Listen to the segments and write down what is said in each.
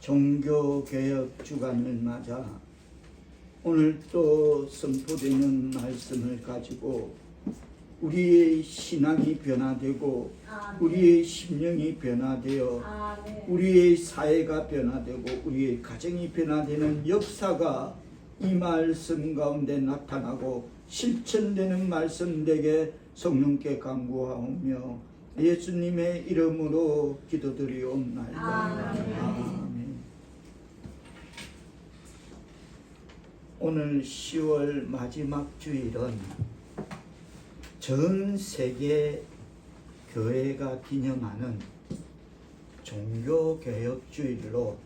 종교개혁 주간을 맞아 오늘 또 선포되는 말씀을 가지고 우리의 신앙이 변화되고 우리의 심령이 변화되어 우리의 사회가 변화되고 우리의 가정이 변화되는 역사가 이 말씀 가운데 나타나고 실천되는 말씀 되게 성령께 간구하오며 예수님의 이름으로 기도드리옵나이다. 아멘. 오늘 10월 마지막 주일은 전 세계 교회가 기념하는 종교개혁주일로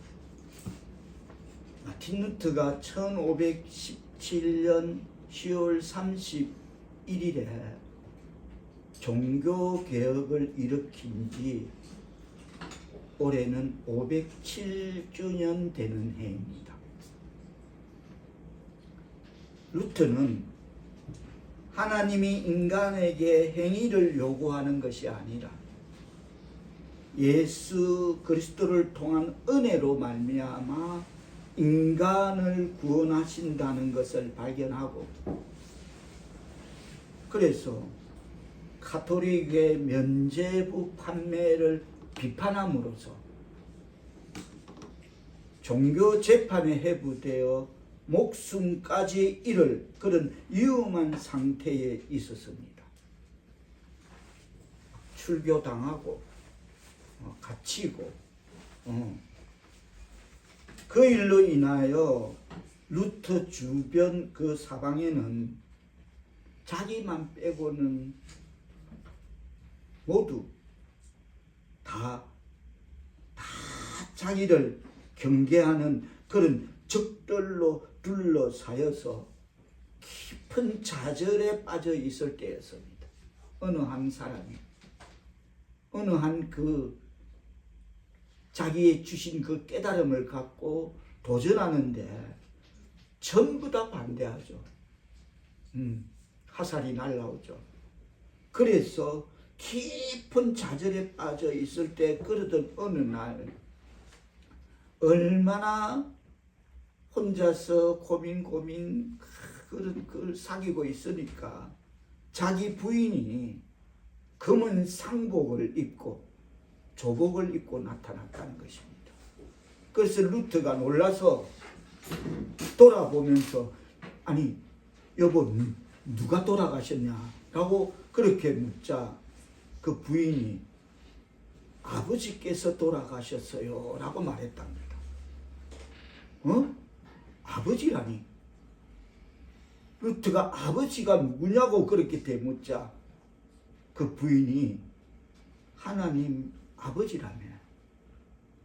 마틴 루터가 1517년 10월 31일에 종교개혁을 일으킨 지 올해는 507주년 되는 해입니다. 루터는 하나님이 인간에게 행위를 요구하는 것이 아니라 예수 그리스도를 통한 은혜로 말미암아 인간을 구원하신다는 것을 발견하고, 그래서 가톨릭의 면죄부 판매를 비판함으로써 종교 재판에 회부되어 목숨까지 잃을 그런 위험한 상태에 있었습니다. 출교당하고 갇히고 그 일로 인하여 루터 주변 그 사방에는 자기만 빼고는 모두 다 자기를 경계하는 그런 적들로 둘러싸여서 깊은 좌절에 빠져 있을 때였습니다. 어느 한 사람이 어느 한 그 자기의 주신 그 깨달음을 갖고 도전하는데 전부 다 반대하죠. 화살이 날라오죠. 그래서 깊은 좌절에 빠져 있을 때 그러던 어느 날 얼마나 혼자서 고민 그걸 사귀고 있으니까 자기 부인이 검은 상복을 입고 조복을 입고 나타났다는 것입니다. 그래서 루터가 놀라서 돌아보면서 아니 여보 누가 돌아가셨냐라고 그렇게 묻자 그 부인이 아버지께서 돌아가셨어요 라고 말했답니다. 아버지라니? 루터가 아버지가 누구냐고 그렇게 되묻자 그 부인이 하나님 아버지라며,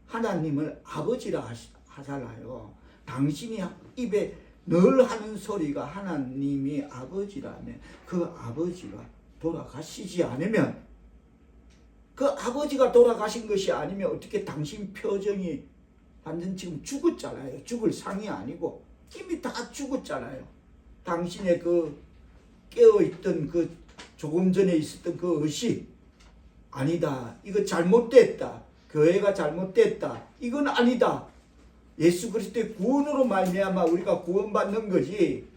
하나님을 아버지라 하잖아요. 당신이 입에 늘 하는 소리가 하나님이 아버지라며, 그 아버지가 돌아가시지 않으면, 그 아버지가 돌아가신 것이 아니면 어떻게 당신 표정이 완전 지금 죽었잖아요. 죽을 상이 아니고 이미 다 죽었잖아요. 당신의 그 깨어있던 그 조금 전에 있었던 그 의식, 아니다, 이거 잘못됐다, 교회가 잘못됐다, 이건 아니다, 예수 그리스도의 구원으로 말미암아 우리가 구원받는 거지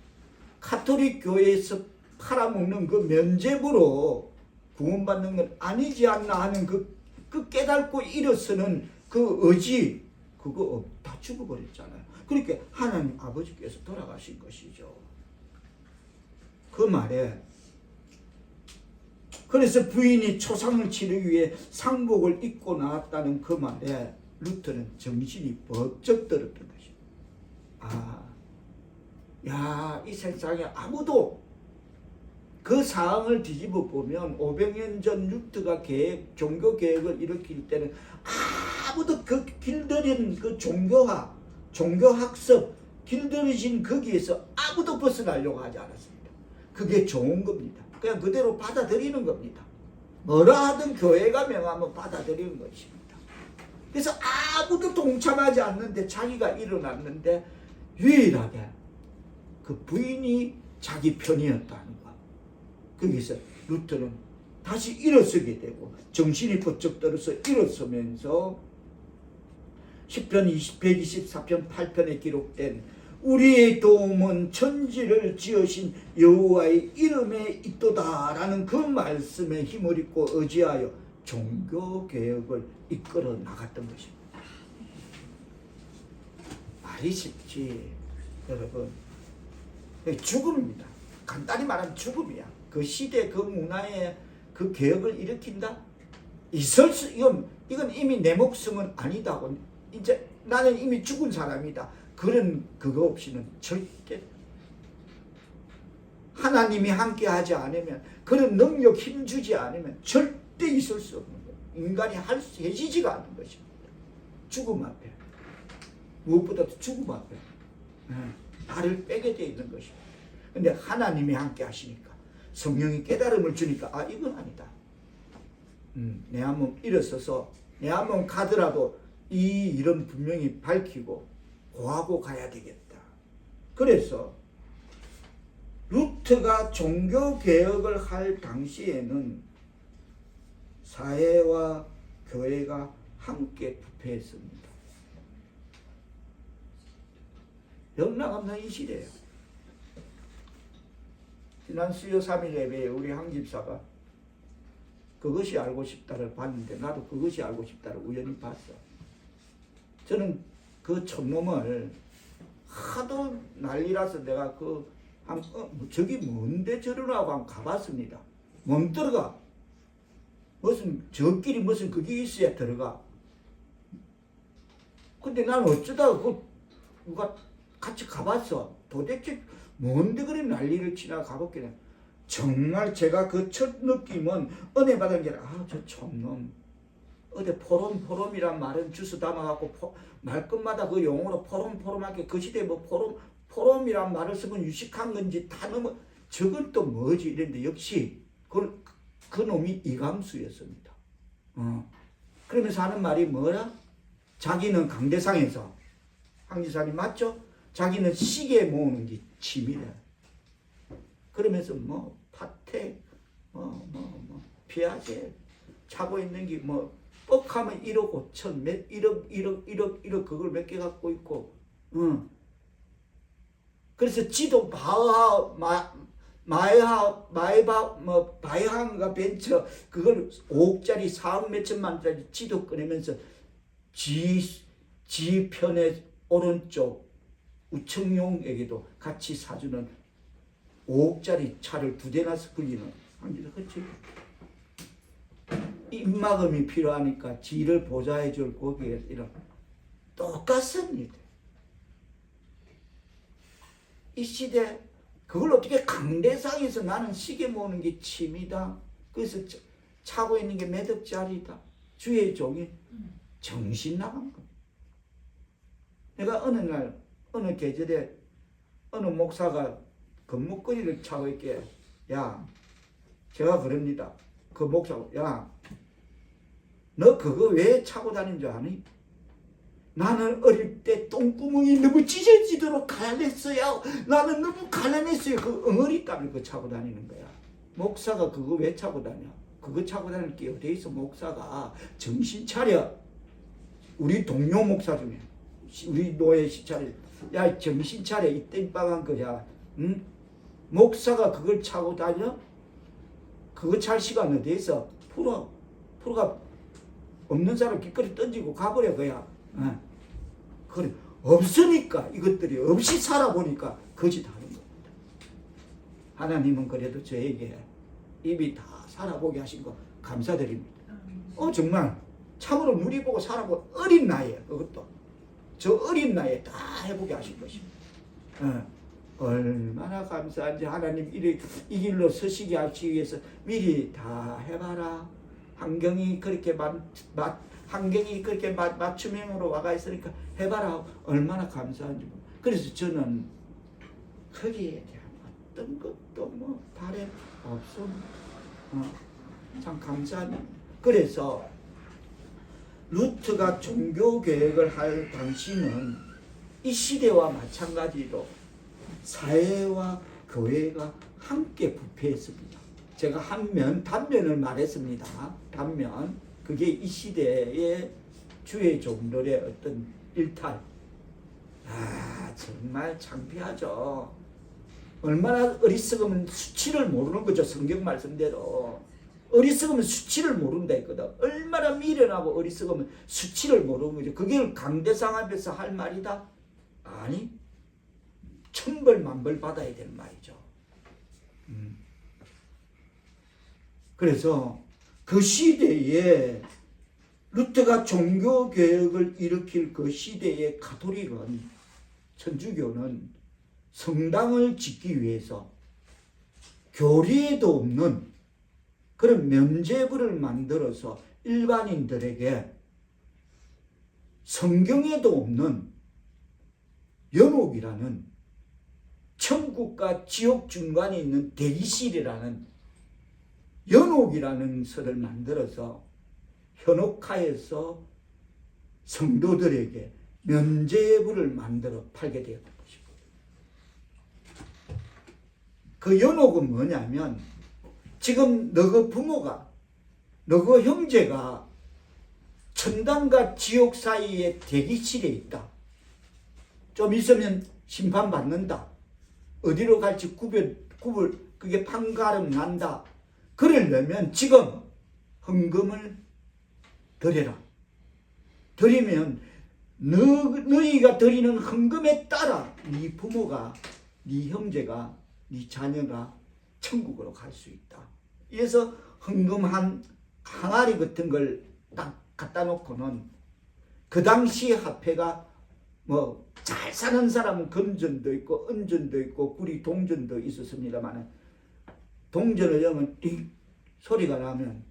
가톨릭 교회에서 팔아먹는 그 면죄부로 구원받는 건 아니지 않나 하는 그 깨닫고 일어서는 그 의지, 그거 다 죽어버렸잖아요. 그러니까 하나님 아버지께서 돌아가신 것이죠. 그 말에 그래서 부인이 초상을 치르기 위해 상복을 입고 나왔다는 그 말에 루터는 정신이 번쩍 들었던 것입니다. 이 세상에 아무도 그 사항을 뒤집어 보면 500년 전 루터가 종교개혁을 일으킬 때는 아무도 그 길들인 그 종교학, 종교학습, 길들여진 거기에서 아무도 벗어나려고 하지 않았습니다. 그게 좋은 겁니다. 그냥 그대로 받아들이는 겁니다. 뭐라 하든 교회가 명하면 받아들이는 것입니다. 그래서 아무도 동참하지 않는데 자기가 일어났는데 유일하게 그 부인이 자기 편이었다는 것. 거기서 루터는 다시 일어서게 되고 정신이 번쩍 들어서 일어서면서 시편 124편 8편에 기록된 우리의 도움은 천지를 지으신 여호와의 이름에 있도다라는 그 말씀에 힘을 입고 의지하여 종교개혁을 이끌어 나갔던 것입니다. 말이 쉽지 여러분, 죽음입니다. 간단히 말하면 죽음이야. 그 시대 그 문화의 그 개혁을 일으킨다? 이건 이미 내 목숨은 아니다고, 이제 나는 이미 죽은 사람이다, 그런 그거 없이는 절대, 하나님이 함께 하지 않으면, 그런 능력 힘 주지 않으면 절대 있을 수 없는 거예요. 인간이 해지지가 않는 것입니다. 죽음 앞에, 무엇보다도 죽음 앞에 발을 빼게 되어 있는 것입니다. 근데 하나님이 함께 하시니까, 성령이 깨달음을 주니까, 아, 이건 아니다. 내 한몸 일어서서 내 한몸 가더라도 이 일은 분명히 밝히고 고하고 가야 되겠다. 그래서 루트가 종교개혁을 할 당시에는 사회와 교회가 함께 부패했습니다. 영락없는 이 시대예요. 지난 수요 3일 예배에 우리 황 집사가 그것이 알고 싶다를 봤는데, 나도 그것이 알고 싶다를 우연히 봤어. 저는 그 촌놈을 하도 난리라서 내가 저기 뭔데 저러라고 한번 가봤습니다. 못 들어가. 무슨 저끼리 무슨 그게 있어야 들어가. 근데 나는 어쩌다가 누가 같이 가봤어. 도대체 뭔데 그래 난리를 치나 가봤길래, 정말 제가 그 첫 느낌은 은혜 받은 게 아니라, 저 촌놈 어디 포럼이란 말은 주스 담아갖고 말끝마다 그 용어로 포럼하게, 그 시대에 뭐 포럼이란 말을 쓰면 유식한 건지 다 넘어, 저건 또 뭐지 이랬는데, 역시 그 놈이 이감수였습니다. 그러면서 하는 말이 뭐라? 자기는 강대상에서, 황지사님 맞죠? 자기는 시계 모으는 게 취미래. 그러면서 뭐 파텍 피아제 차고 있는 게 뭐 뻑하면 1억 5천 몇 1억 그걸 몇 개 갖고 있고, 그래서 지도 바이항가 벤처 그걸 5억짜리 4억 몇천만짜리 지도 꺼내면서 지 편의 오른쪽 우청용에게도 같이 사주는 5억짜리 차를 2대나 굴리는 황지사, 그렇지? 입막음이 필요하니까 지를 보좌해줄 거기에 이런 똑같습니다. 이 시대 그걸 어떻게 강대상에서 나는 시계 모으는 게 취미다, 그래서 차고 있는 게 몇 억짜리다, 주의 종이 정신 나간 겁니다. 내가 어느 날 어느 계절에 어느 목사가 금목걸이를 차고 있게, 야, 제가 그럽니다. 그 목사가, 야, 너 그거 왜 차고 다닌 줄 아니? 나는 어릴 때 똥구멍이 너무 찢어지도록 가난했어요. 나는 너무 가난했어요. 그 엉어리 땀을 그 차고 다니는 거야. 목사가 그거 왜 차고 다녀? 그거 차고 다닐 게 어디 있어? 목사가 정신 차려. 우리 동료 목사 중에 우리 노예 시차려. 야, 정신 차려. 이 땡빵한 거야. 응? 목사가 그걸 차고 다녀? 그거 찰 시간 어디 있어? 프로가 없는 사람 길거리 던지고 가버려 그야. 그래, 없으니까, 이것들이 없이 살아보니까 거짓하는 겁니다. 하나님은 그래도 저에게 이미 다 살아보게 하신 거 감사드립니다. 정말 참으로 누리 보고 살아본 어린 나이에, 그것도 저 어린 나이에 다 해보게 하신 것입니다. 얼마나 감사한지. 하나님 이 길로 서시게 하시기 위해서 미리 다 해봐라. 환경이 그렇게 맞춤형으로 와가 있으니까 해봐라. 얼마나 감사한지. 그래서 저는 거기에 대한 어떤 것도 뭐 바람 없습니다. 참 감사합니다. 그래서 루트가 종교개혁을 할 당시는 이 시대와 마찬가지로 사회와 교회가 함께 부패했습니다. 제가 단면을 말했습니다. 단면. 그게 이 시대의 주의 종들의 어떤 일탈. 정말 창피하죠. 얼마나 어리석으면 수치를 모르는 거죠. 성경 말씀대로. 어리석으면 수치를 모른다 했거든. 얼마나 미련하고 어리석으면 수치를 모르는 거죠. 그게 강대상 앞에서 할 말이다? 아니, 천벌만벌 받아야 되는 말이죠. 그래서 그 시대에 루터가 종교개혁을 일으킬 그 시대의 가톨릭은, 천주교는 성당을 짓기 위해서 교리에도 없는 그런 면죄부를 만들어서 일반인들에게 성경에도 없는 연옥이라는 천국과 지옥 중간에 있는 대기실이라는 연옥이라는 설을 만들어서 현혹하여서 성도들에게 면죄부를 만들어 팔게 되었던 것입니다. 그 연옥은 뭐냐면, 지금 너그 부모가, 너그 형제가 천당과 지옥 사이에 대기실에 있다. 좀 있으면 심판받는다. 어디로 갈지 그게 판가름 난다. 그러려면 지금 헌금을 드려라. 드리면 너희가 드리는 헌금에 따라 네 부모가, 네 형제가, 네 자녀가 천국으로 갈 수 있다. 그래서 헌금 한 항아리 같은 걸 딱 갖다 놓고는, 그 당시 화폐가 뭐 잘 사는 사람은 금전도 있고 은전도 있고 구리 동전도 있었습니다만, 동전을 열면 띵 소리가 나면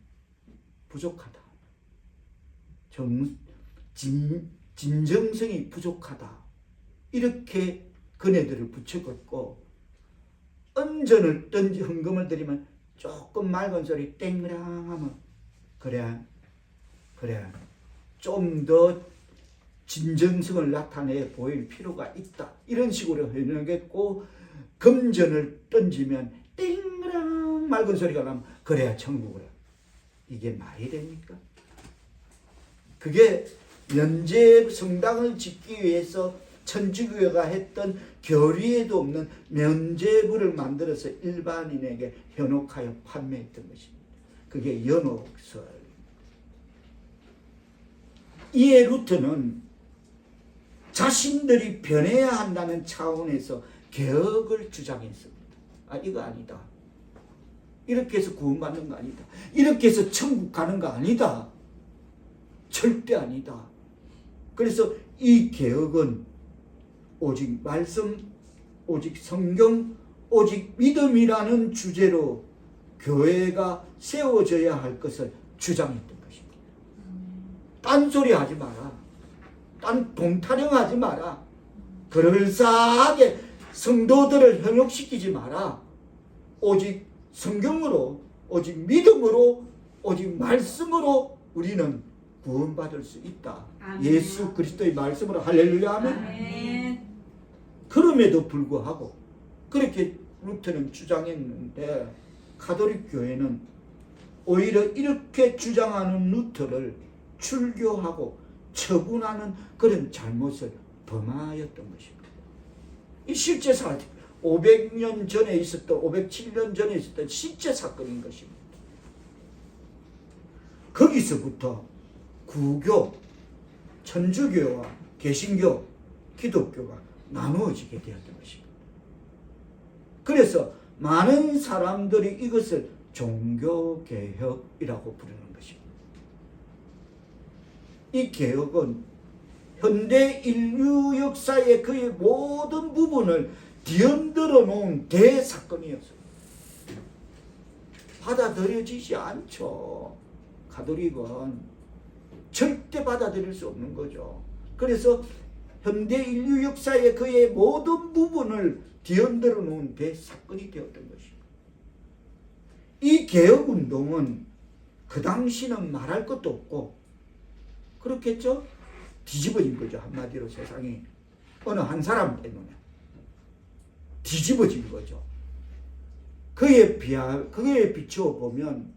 부족하다. 진정성이 부족하다. 이렇게 그네들을 붙여갖고, 은전을 헌금을 드리면 조금 맑은 소리 땡그랑 하면 그래 좀 더 진정성을 나타내 보일 필요가 있다. 이런 식으로 해놓겠고, 금전을 던지면 땡그랑 맑은 소리가 나면 그래야 천국이야. 이게 말이 됩니까? 그게 성당을 짓기 위해서 천주교가 했던 교리에도 없는 면죄부를 만들어서 일반인에게 현혹하여 판매했던 것입니다. 그게 연옥설. 이에 루터는 자신들이 변해야 한다는 차원에서 개혁을 주장했습니다. 이거 아니다. 이렇게 해서 구원받는 거 아니다. 이렇게 해서 천국 가는 거 아니다. 절대 아니다. 그래서 이 개혁은 오직 말씀, 오직 성경, 오직 믿음이라는 주제로 교회가 세워져야 할 것을 주장했던 것입니다. 딴소리 하지 마라. 딴 동타령하지 마라. 그럴싸하게 성도들을 현혹시키지 마라. 오직 성경으로, 오직 믿음으로, 오직 말씀으로 우리는 구원받을 수 있다. 아멘. 예수 그리스도의 말씀으로 할렐루야 하면. 아멘. 그럼에도 불구하고 그렇게 루터는 주장했는데, 가톨릭 교회는 오히려 이렇게 주장하는 루터를 출교하고 처분하는 그런 잘못을 범하였던 것입니다. 이 실제 사건, 500년 전에 있었던, 507년 전에 있었던 실제 사건인 것입니다. 거기서부터 구교, 천주교와 개신교, 기독교가 나누어지게 되었던 것입니다. 그래서 많은 사람들이 이것을 종교개혁이라고 부르는 것입니다. 이 개혁은 현대 인류 역사의 그의 모든 부분을 뒤흔들어 놓은 대사건이었어요. 받아들여지지 않죠. 가톨릭은 절대 받아들일 수 없는 거죠. 그래서 현대 인류 역사의 그의 모든 부분을 뒤흔들어 놓은 대사건이 되었던 것입니다. 이 개혁운동은 그 당시는 말할 것도 없고, 그렇겠죠? 뒤집어진 거죠. 한마디로 세상이 어느 한 사람 때문에 뒤집어진 거죠. 그에 비추어 보면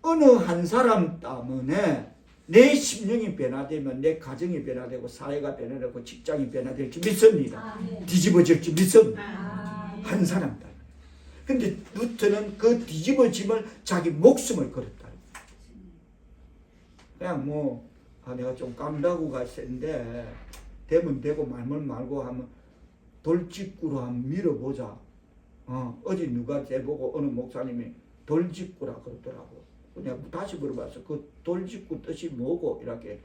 어느 한 사람 때문에 내 심령이 변화되면 내 가정이 변화되고 사회가 변화되고 직장이 변화될 줄 믿습니다. 뒤집어질 줄 믿습니다. 한 사람다. 근데 루터는 그 뒤집어짐을 자기 목숨을 걸었다. 그냥 뭐 내가 좀 깜다구가 센데 되면 되고 말면 말고 하면 돌직구로 한번 밀어보자. 어제 누가 제보고 어느 목사님이 돌직구라 그러더라고. 그냥 다시 물어봤어. 그 돌직구 뜻이 뭐고? 이렇게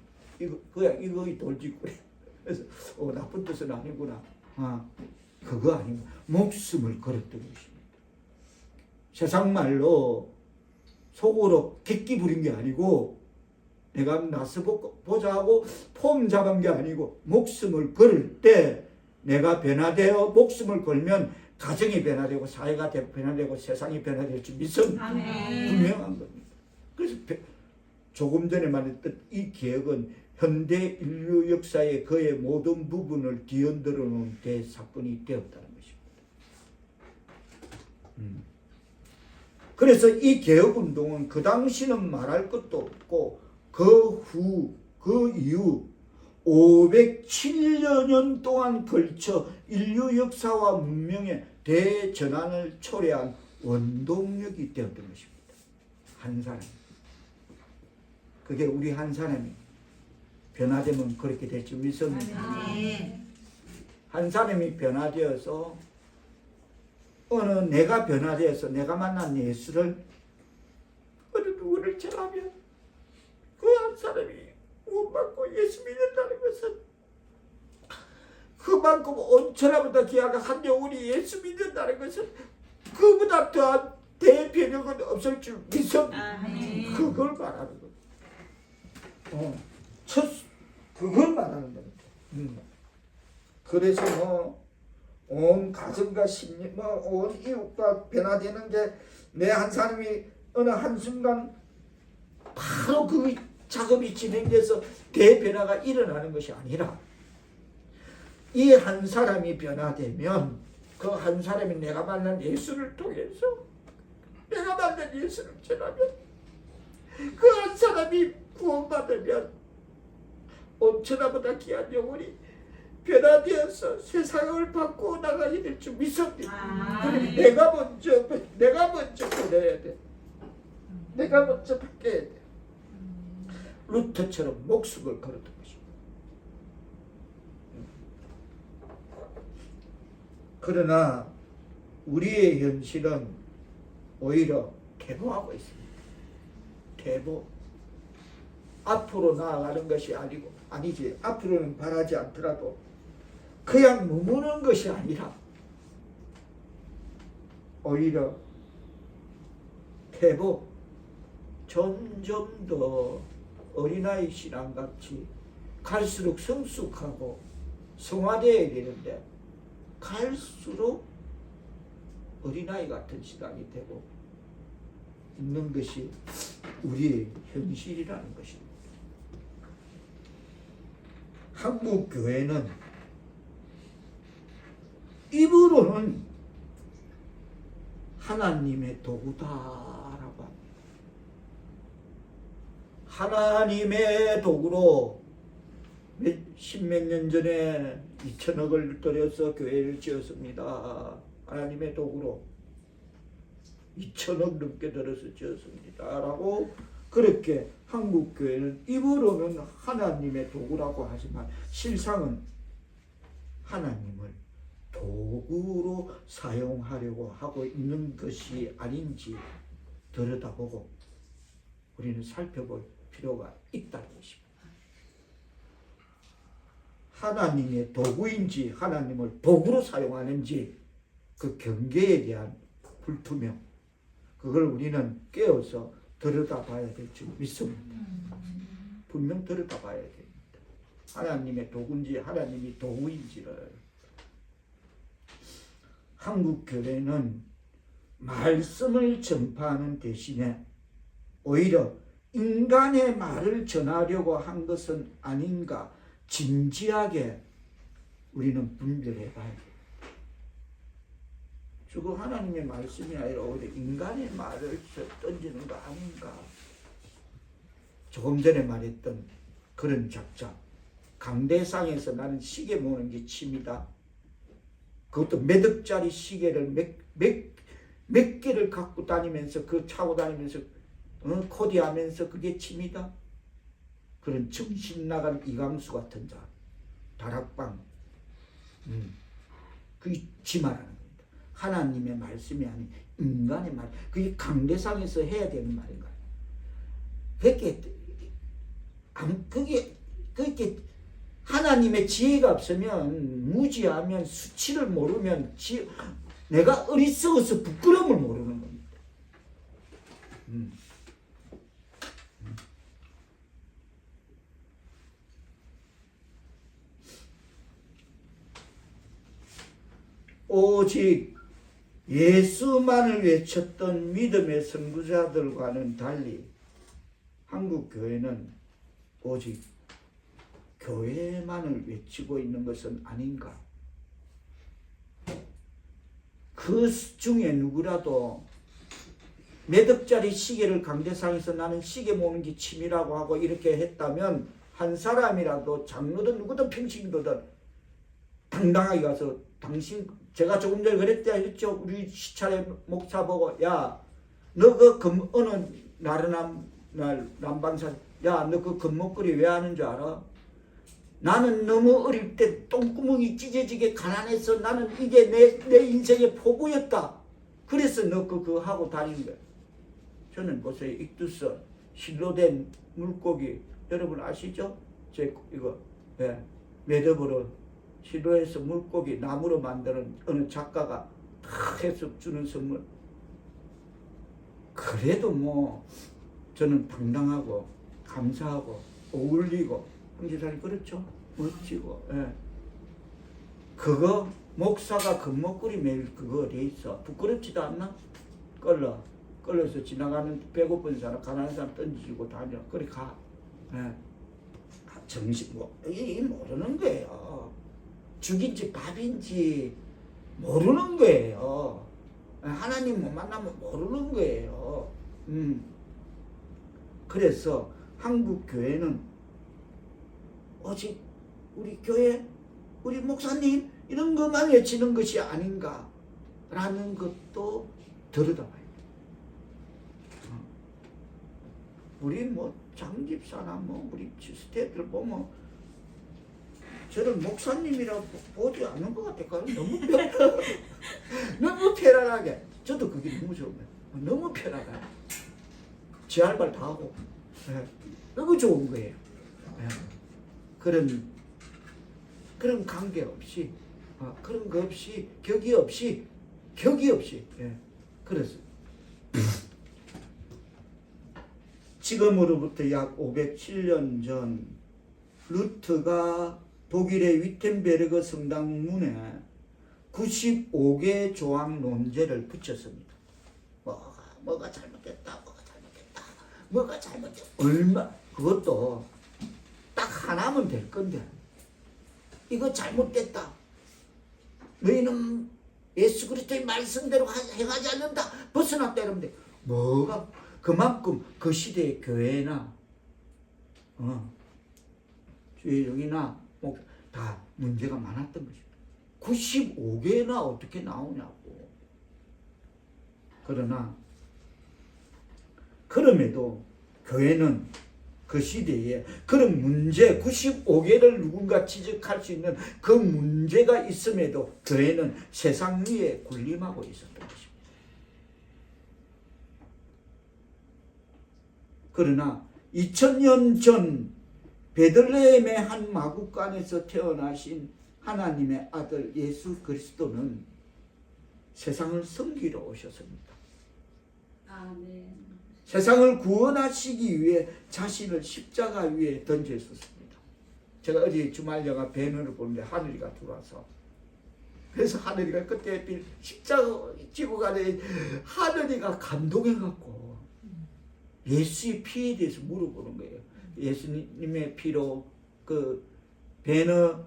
그냥 이거이 돌직구래. 그래서 나쁜 뜻은 아니구나. 그거 아니고 목숨을 걸었던 것입니다. 세상 말로 속으로 객기 부린 게 아니고 내가 나서 보자 하고 폼 잡은 게 아니고 목숨을 걸을 때 내가 변화되어 목숨을 걸면 가정이 변화되고 사회가 변화되고 세상이 변화될 줄 믿습니다. 분명한 겁니다. 그래서 조금 전에 말했던 이 개혁은 현대 인류 역사의 그의 모든 부분을 뒤흔들어 놓은 대사건이 되었다는 것입니다. 그래서 이 개혁운동은 그 당시는 말할 것도 없고 그 후, 그 이후 507여 년 동안 걸쳐 인류 역사와 문명의 대전환을 초래한 원동력이 되었던 것입니다. 한 사람. 그게 우리 한 사람이 변화되면 그렇게 될 줄 믿습니다. 한 사람이 변화되어서 내가 변화되어서 내가 만난 예수를 어느 누구를 전하면 그 한 사람이 구원받고 예수 믿는다는 것은 그만큼 온천하보다 귀하가 한 영혼이 예수 믿는다는 것은 그보다 더한 대변혁은 없을 줄 믿습니다. 그걸 말하는 겁니다. 그걸 말하는 겁니다. 그래서 온 가정과 심리, 온 이웃과 변화되는 게 내 한 사람이 어느 한순간 바로 그 작업이 진행돼서 대변화가 일어나는 것이 아니라 이 한 사람이 변화되면 그 한 사람이 내가 만난 예수를 통해서 내가 만난 예수를 전하면 그 한 사람이 구원받으면 온천하보다 귀한 영혼이 변화되어서 세상을 바꾸어 나가게 될 줄 믿습니다. 그러면 내가 먼저 변해야 돼. 내가 먼저 바뀌어야 돼. 루터처럼 목숨을 걸었던 것입니다. 그러나 우리의 현실은 오히려 퇴보하고 있습니다. 퇴보. 앞으로 나아가는 것이 아니지. 앞으로는 바라지 않더라도 그냥 머무는 것이 아니라 오히려 퇴보. 점점 더 어린아이 신앙같이 갈수록 성숙하고 성화되어야 되는데 갈수록 어린아이 같은 신앙이 되고 있는 것이 우리의 현실이라는 것입니다. 한국 교회는 입으로는 하나님의 도구다라고 합니다. 하나님의 도구로 십몇 년 전에 2천억을 들여서 교회를 지었습니다. 하나님의 도구로 2천억 넘게 들여서 지었습니다. 라고 그렇게 한국 교회는 입으로는 하나님의 도구라고 하지만 실상은 하나님을 도구로 사용하려고 하고 있는 것이 아닌지 들여다보고 우리는 살펴볼 필요가 있다는 것입니다. 하나님의 도구인지 하나님을 도구로 사용하는지 그 경계에 대한 불투명, 그걸 우리는 깨어서 들여다봐야 될 줄 믿습니다. 분명 들여다봐야 됩니다. 하나님의 도구인지 하나님이 도구인지를. 한국 교회는 말씀을 전파하는 대신에 오히려 인간의 말을 전하려고 한 것은 아닌가 진지하게 우리는 분별해 봐야 돼요. 주고 하나님의 말씀이 아니라 오히려 인간의 말을 던지는 거 아닌가. 조금 전에 말했던 그런 작자. 강대상에서 나는 시계 모으는 게 취미다. 그것도 몇 억짜리 시계를 몇 개를 갖고 다니면서 차고 다니면서 코디하면서 그게 취미다. 그런 정신 나간 이강수 같은 자. 다락방. 그게 지말하는 겁니다. 하나님의 말씀이 아닌 인간의 말. 그게 강대상에서 해야 되는 말인가요? 그게 하나님의 지혜가 없으면, 무지하면, 수치를 모르면 내가 어리석어서 부끄러움을 모르는 겁니다. 오직 예수만을 외쳤던 믿음의 선구자들과는 달리 한국 교회는 오직 교회만을 외치고 있는 것은 아닌가? 그 중에 누구라도 몇 억짜리 시계를 강대상에서 나는 시계 모으는 게 취미라고 하고 이렇게 했다면 한 사람이라도 장로든 누구든 평신도든 당당하게 가서 제가 조금 전에 그랬죠. 우리 시찰의 목사 보고 야 너 그 어느 나른한 날 남방산 야 너 그 금목걸이 왜 하는 줄 알아? 나는 너무 어릴 때 똥구멍이 찢어지게 가난해서 나는 이게 내 인생의 포부였다. 그래서 너 그거 하고 다니는 거야. 저는 보세요. 익두스 실로 된 물고기 여러분 아시죠? 이거 매듭으로 실로에서 물고기 나무로 만드는 어느 작가가 다 해서 주는 선물. 그래도 뭐 저는 당당하고 감사하고 어울리고 형제자님 그렇죠? 멋지고 그거 목사가 금목걸이 매일 그거 돼 있어. 부끄럽지도 않나? 끌려서 지나가는 배고픈 사람 가난한 사람 던지고 다녀. 그래 가. 정신 이 모르는 거예요. 죽인지 밥인지 모르는 거예요. 하나님 못 만나면 모르는 거예요. 그래서 한국 교회는 오직 우리 교회, 우리 목사님 이런 것만 외치는 것이 아닌가라는 것도 들여다봐야 돼요. 우리 뭐 장집사나 뭐 우리 지스테들 보면 저를 목사님이라고 보지 않는 것 같아요. 너무 편안하게. 저도 그게 너무 좋은 거예요. 너무 편하다. 제 할 말 다 하고 너무 좋은 거예요. 그런 관계 없이 그런 거 없이 격이 없이 그래서 지금으로부터 약 507년 전 루트가 독일의 위텐베르그 성당 문에 95개 조항 논제를 붙였습니다. 뭐가 잘못됐다. 그것도 딱 하나면 될 건데 이거 잘못됐다. 너희는 예수 그리스도의 말씀대로 행하지 않는다. 벗어났다 이러면 돼. 뭐가 그만큼 그 시대의 교회나 주의종이나 다 문제가 많았던 것입니다. 95개나 어떻게 나오냐고. 그럼에도 교회는 그 시대에 그런 문제 95개를 누군가 지적할 수 있는 그 문제가 있음에도 교회는 세상 위에 군림하고 있었던 것입니다. 그러나 2000년 전 베들레헴의 한 마구간에서 태어나신 하나님의 아들 예수 그리스도는 세상을 섬기러 오셨습니다. 아멘. 세상을 구원하시기 위해 자신을 십자가 위에 던졌었습니다. 제가 어제 주말 영화 배너를 보는데 하늘이가 들어와서 그래서 하늘이가 그때 십자가 지고 가는 하늘이가 감동해갖고 예수의 피에 대해서 물어보는 거예요. 예수님의 피로 그 배너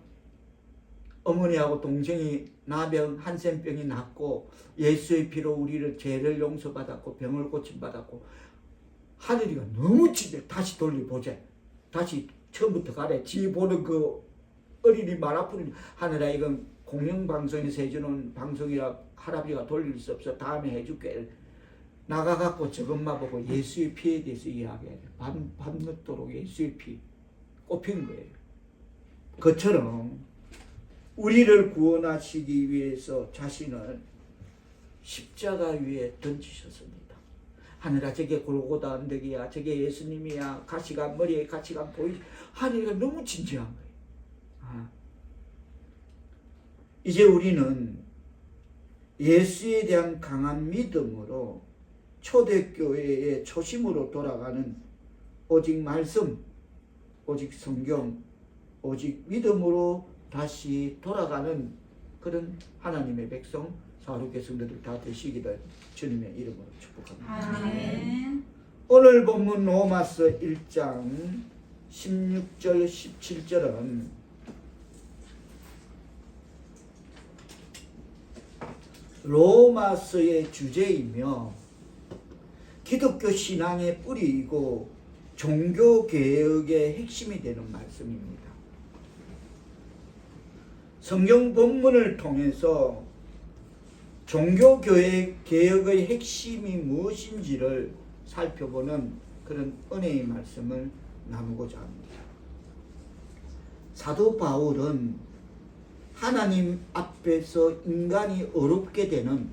어머니하고 동생이 나병 한센병이 낫고 예수의 피로 우리를 죄를 용서받았고 병을 고침받았고 하늘이가 너무 집에 다시 돌려보자. 다시 처음부터 가래. 지 보는 그 어린이 말 아프는 하늘아 이건 공영방송에서 해주는 방송이라 할아버지가 돌릴 수 없어. 다음에 해줄게. 나가갖고 저것만 보고 예수의 피에 대해서 이야기해야 돼. 밤늦도록 예수의 피 꼽힌 거예요. 그처럼 우리를 구원하시기 위해서 자신을 십자가 위에 던지셨습니다. 하늘아 저게 골고다 언덕이야. 저게 예수님이야. 가시가 머리에 가시가 보이지. 하늘이가 너무 진지한 거예요. 이제 우리는 예수에 대한 강한 믿음으로 초대교회의 초심으로 돌아가는 오직 말씀, 오직 성경, 오직 믿음으로 다시 돌아가는 그런 하나님의 백성 사랑하는 성도들 다 되시기를 주님의 이름으로 축복합니다. 아멘. 오늘 본문 로마서 1장 16절 17절은 로마서의 주제이며 기독교 신앙의 뿌리이고 종교개혁의 핵심이 되는 말씀입니다. 성경 본문을 통해서 종교개혁의 핵심이 무엇인지를 살펴보는 그런 은혜의 말씀을 나누고자 합니다. 사도 바울은 하나님 앞에서 인간이 어렵게 되는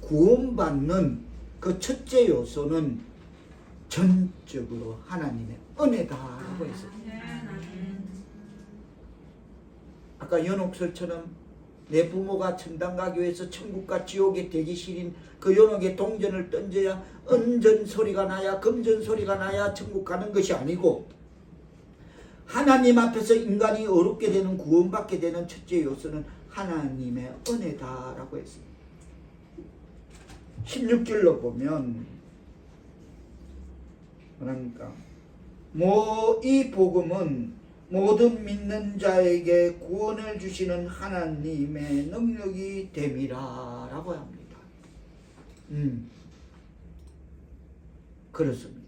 구원받는 그 첫째 요소는 전적으로 하나님의 은혜다라고 했습니다. 아까 연옥설처럼 내 부모가 천당 가기 위해서 천국과 지옥의 대기실인 그 연옥의 동전을 던져야 은전 소리가 나야 금전 소리가 나야 천국 가는 것이 아니고 하나님 앞에서 인간이 어렵게 되는 구원받게 되는 첫째 요소는 하나님의 은혜다라고 했습니다. 16절로 보면 뭐랍니까? 이 복음은 모든 믿는 자에게 구원을 주시는 하나님의 능력이 됨이라 라고 합니다. 그렇습니다.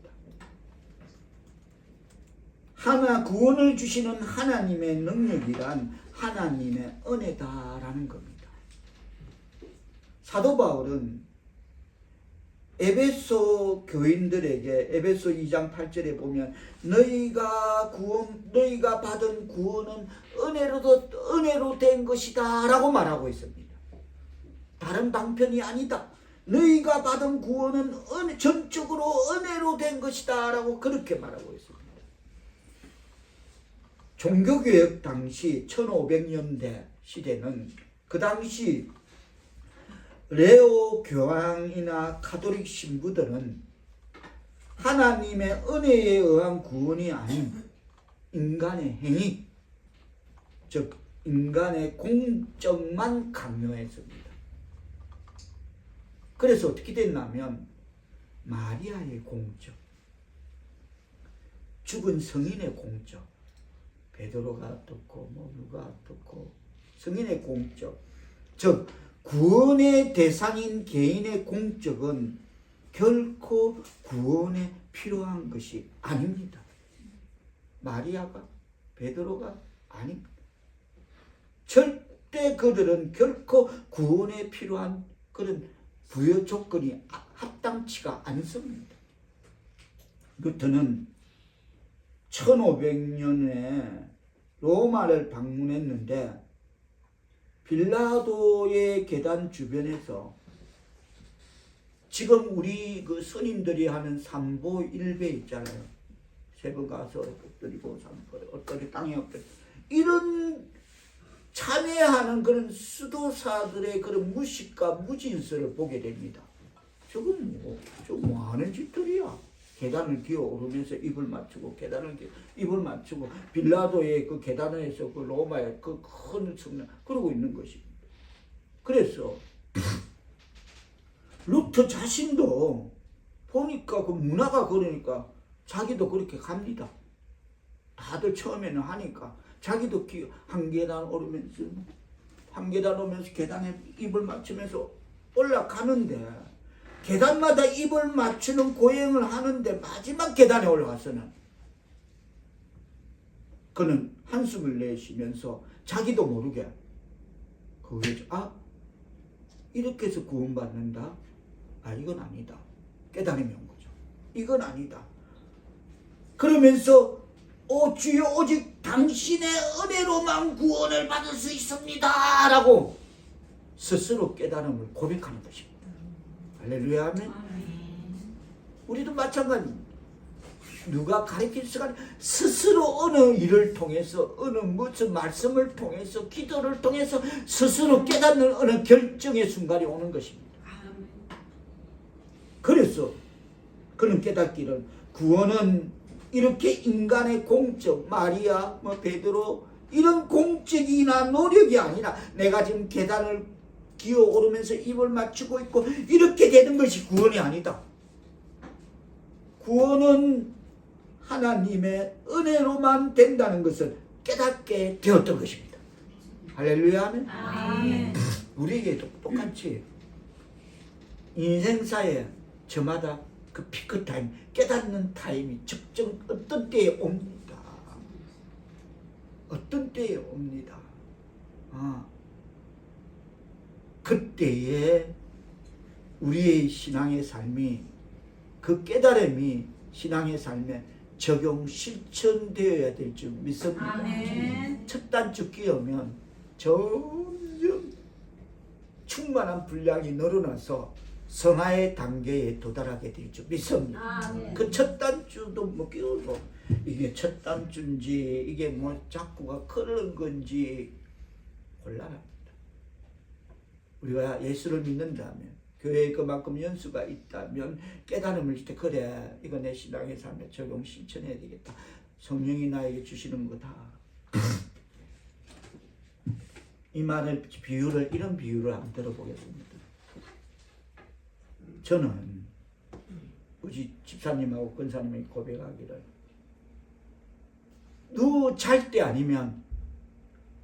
구원을 주시는 하나님의 능력이란 하나님의 은혜다라는 겁니다. 사도 바울은 에베소 교인들에게 에베소 2장 8절에 보면 너희가 받은 구원은 은혜로 된 것이다 라고 말하고 있습니다. 다른 방편이 아니다. 너희가 받은 구원은 전적으로 은혜로 된 것이다 라고 그렇게 말하고 있습니다. 종교개혁 당시 1500년대 시대는 그 당시 레오 교황이나 가톨릭 신부들은 하나님의 은혜에 의한 구원이 아닌 인간의 행위, 즉 인간의 공적만 강요했습니다. 그래서 어떻게 됐냐면 마리아의 공적, 죽은 성인의 공적, 베드로가 어떻고 누가 어떻고 성인의 공적, 즉 구원의 대상인 개인의 공적은 결코 구원에 필요한 것이 아닙니다. 마리아가 베드로가 아닙니다. 절대 그들은 결코 구원에 필요한 그런 부여 조건이 합당치가 않습니다. 루터는 1500년에 로마를 방문했는데 빌라도의 계단 주변에서 지금 우리 그 스님들이 하는 삼보 일배 있잖아요. 세 번 가서 엎드리고 엎드리 땅에 엎드리 이런 참회하는 그런 수도사들의 그런 무식과 무진서를 보게 됩니다. 저건 뭐 하는 짓들이야. 계단을 기어 오르면서 입을 맞추고 입을 맞추고 빌라도의 그 계단에서 그 로마의 그 큰 성당 그러고 있는 것입니다. 그래서 루터 자신도 보니까 그 문화가 그러니까 자기도 그렇게 갑니다. 다들 처음에는 하니까 자기도 한 계단 오르면서 계단에 입을 맞추면서 올라가는데 계단마다 입을 맞추는 고행을 하는데 마지막 계단에 올라가서는 그는 한숨을 내쉬면서 자기도 모르게 이렇게 해서 구원받는다? 이건 아니다. 깨달음이 온 거죠. 이건 아니다. 그러면서 주여 오직 당신의 은혜로만 구원을 받을 수 있습니다 라고 스스로 깨달음을 고백하는 것입니다. 할렐루야 아멘. 우리도 마찬가지입니다. 누가 가르칠 수가 스스로 어느 일을 통해서 어느 무슨 말씀을 통해서 기도를 통해서 스스로 깨닫는 어느 결정의 순간이 오는 것입니다. 그래서 그는 깨닫기를 구원은 이렇게 인간의 공적 마리아 베드로 이런 공적이나 노력이 아니라 내가 지금 계단을 기어오르면서 입을 맞추고 있고 이렇게 되는 것이 구원이 아니다. 구원은 하나님의 은혜로만 된다는 것을 깨닫게 되었던 것입니다. 할렐루야 아멘. 아멘. 우리에게도 똑같이 인생사에 저마다 그 피크 타임, 깨닫는 타임이 적정 어떤 때에 옵니다. 어떤 때에 옵니다. 그때에 우리의 신앙의 삶이 그 깨달음이 신앙의 삶에 적용 실천되어야 될 줄 믿습니다. 아멘. 첫 단추 끼우면 점점 충만한 분량이 늘어나서 성화의 단계에 도달하게 될 줄 믿습니다. 아멘. 그 첫 단추도 뭐 끼우고 이게 첫 단추인지 이게 뭐 자꾸가 그런 건지 곤란합니다. 우리가 예수를 믿는다면 교회에 그만큼 연수가 있다면 깨달음을 줄 때 그래 이거 내 신앙의 삶에 적용 실천해야 되겠다. 성령이 나에게 주시는 거다. 이 말을 이런 비유를 한번 들어보겠습니다. 저는 우리 집사님하고 권사님이 고백하기를 누 잘 때 아니면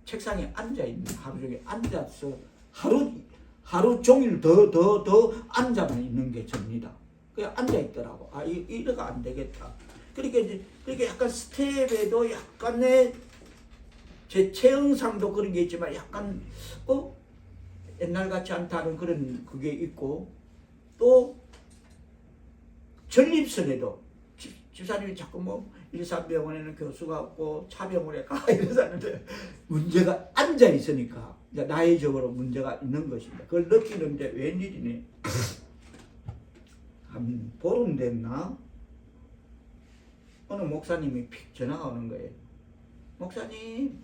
책상에 앉아있는 하루 종일 앉아서 하루 종일 더 앉아만 있는 게 접니다. 그냥 앉아있더라고. 이래가 안 되겠다. 그러니까 약간 스텝에도 약간의 제 체형상도 그런 게 있지만 약간 옛날 같지 않다는 그런 그게 있고 또 전립선에도 집사님이 자꾸 뭐 일산병원에는 교수가 없고 차병원에 가 이러는데 문제가 앉아 있으니까 이제 나이적으로 문제가 있는 것입니다. 그걸 느끼는데 웬일이니? 한 보름 됐나? 어느 목사님이 픽 전화가 오는 거예요. 목사님,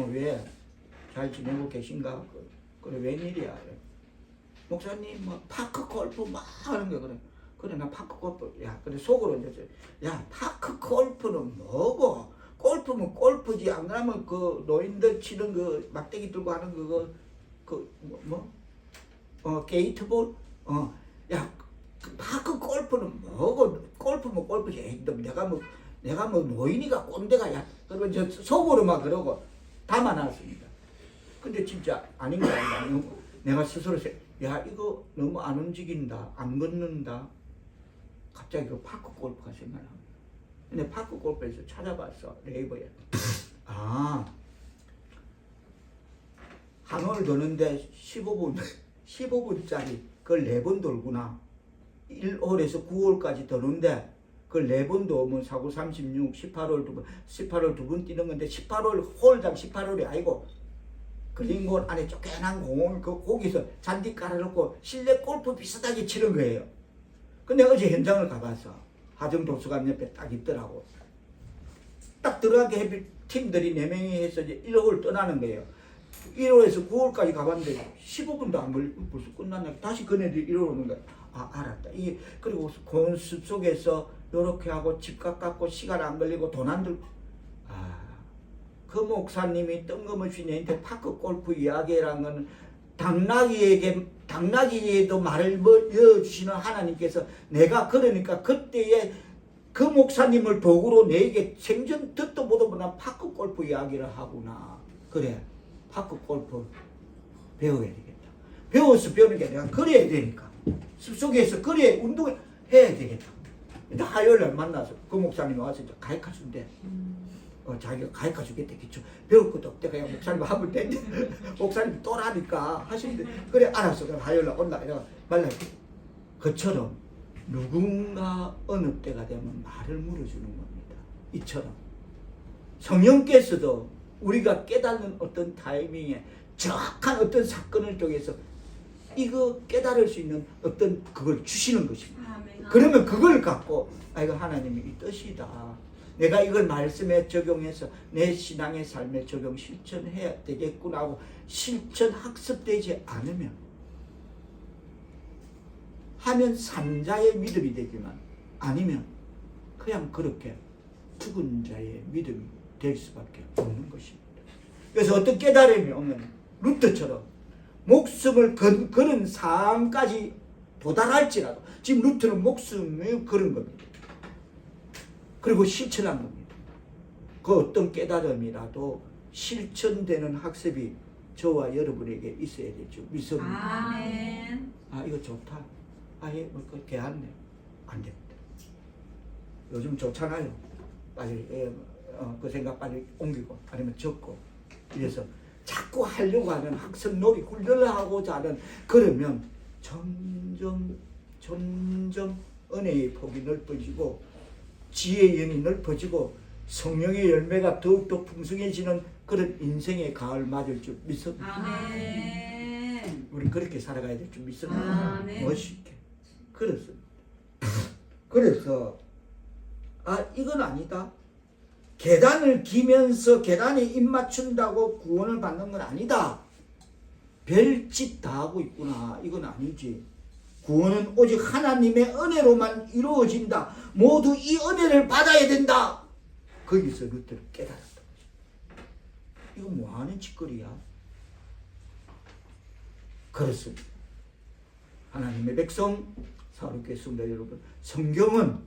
왜? 잘 지내고 계신가? 그래, 웬일이야? 목사님, 파크 골프 막 하는 거, 그래, 나 파크 골프, 근데 속으로 이제, 파크 골프는 뭐고? 골프면 골프지, 안 그러면 그 노인들 치는 그 막대기 들고 하는 게이트볼? 그 파크 골프는 뭐고? 골프면 골프지. 내가 뭐 노인이가 꼰대가, 그러면 저 속으로 막 그러고 담아놨습니다. 근데 진짜 아닌 거 아닌가? 내가 스스로 이거 너무 안 움직인다, 안 걷는다. 갑자기 그 파크 골프가 생각나. 근데 파크 골프에서 찾아봤어. 네이버에. 한 홀 도는데 15분짜리 그걸 4번 돌구나. 1홀에서 9홀까지 도는데 그걸 4번 도면 4, 9, 36, 18홀 2번, 18홀 2번 뛰는 건데 18홀, 홀당 18홀이 아니고 그린골 안에 쪼개난 공을 거기서 잔디 깔아놓고 실내 골프 비슷하게 치는 거예요. 근데 어제 현장을 가봤어. 하정도서관 옆에 딱 있더라고. 딱 들어가게 해줄 팀들이 4명이 해서 이제 1홀 떠나는 거예요. 1홀에서 9홀까지 가봤는데 15분도 안 걸리고 벌써 끝났네. 다시 그네들이 1홀 오는 거야. 알았다. 그리고 고운 숲 속에서 요렇게 하고 집 가깝고 시간 안 걸리고 돈 안 들고. 그 목사님이 뜬금없이 내한테 파크 골프 이야기라는 건 당나귀에도 말을 여주시는 하나님께서 내가 그러니까 그때에 그 목사님을 도구로 내게 생전 듣도 보도 못한 파크 골프 이야기를 하구나. 그래, 파크 골프 배워야 되겠다. 배워서 배우는 게 아니라 그래야 되니까. 숲속에서 그래 운동을 해야 되겠다. 근데 화요일날 만나서 그 목사님이 와서 이제 가르쳐 준대. 자기가 가르쳐 주겠대. 그쵸? 배울 것도 없대. 그냥 목사님 하면 된대. 목사님이 또라니까 하시는데 그래 알았어. 그럼 화요일날 온다. 이래가 말라. 그처럼 누군가 어느 때가 되면 말을 물어주는 겁니다. 이처럼 성령께서도 우리가 깨닫는 어떤 타이밍에 정확한 어떤 사건을 통해서 이거 깨달을 수 있는 어떤 그걸 주시는 것입니다. 아멘. 그러면 그걸 갖고 이거 하나님이 이 뜻이다. 내가 이걸 말씀에 적용해서 내 신앙의 삶에 적용 실천해야 되겠구나 하고 실천 학습되지 않으면 하면 산자의 믿음이 되지만 아니면 그냥 그렇게 죽은 자의 믿음이 될 수밖에 없는 것입니다. 그래서 어떤 깨달음이 오면 루트처럼 목숨을 거는 삶까지 도달할지라도 지금 루트는 목숨을 걸은 겁니다. 그리고 실천한 겁니다. 그 어떤 깨달음이라도 실천되는 학습이 저와 여러분에게 있어야 되죠. 믿습니다. 아멘. 이거 좋다. 예, 개한네. 안 됩니다. 요즘 좋잖아요. 빨리 그 생각 빨리 옮기고 아니면 적고 이래서 자꾸 하려고 하는 학습놀이 훈련을 하고자 하는 그러면 점점 은혜의 폭이 넓어지고 지혜의 영이 넓어지고 성령의 열매가 더욱더 풍성해지는 그런 인생의 가을 맞을 줄 믿습니다. 아멘. 우리 그렇게 살아가야 될 줄 믿습니다. 아멘. 멋있게. 그렇습니다. 그래서 이건 아니다. 계단을 기면서 계단에 입 맞춘다고 구원을 받는 건 아니다. 별짓 다 하고 있구나. 이건 아니지. 구원은 오직 하나님의 은혜로만 이루어진다. 모두 이 은혜를 받아야 된다. 거기서 루터를 깨달았다. 이거 뭐하는 짓거리야? 그렇습니다. 하나님의 백성, 사랑하는 성도 여러분, 성경은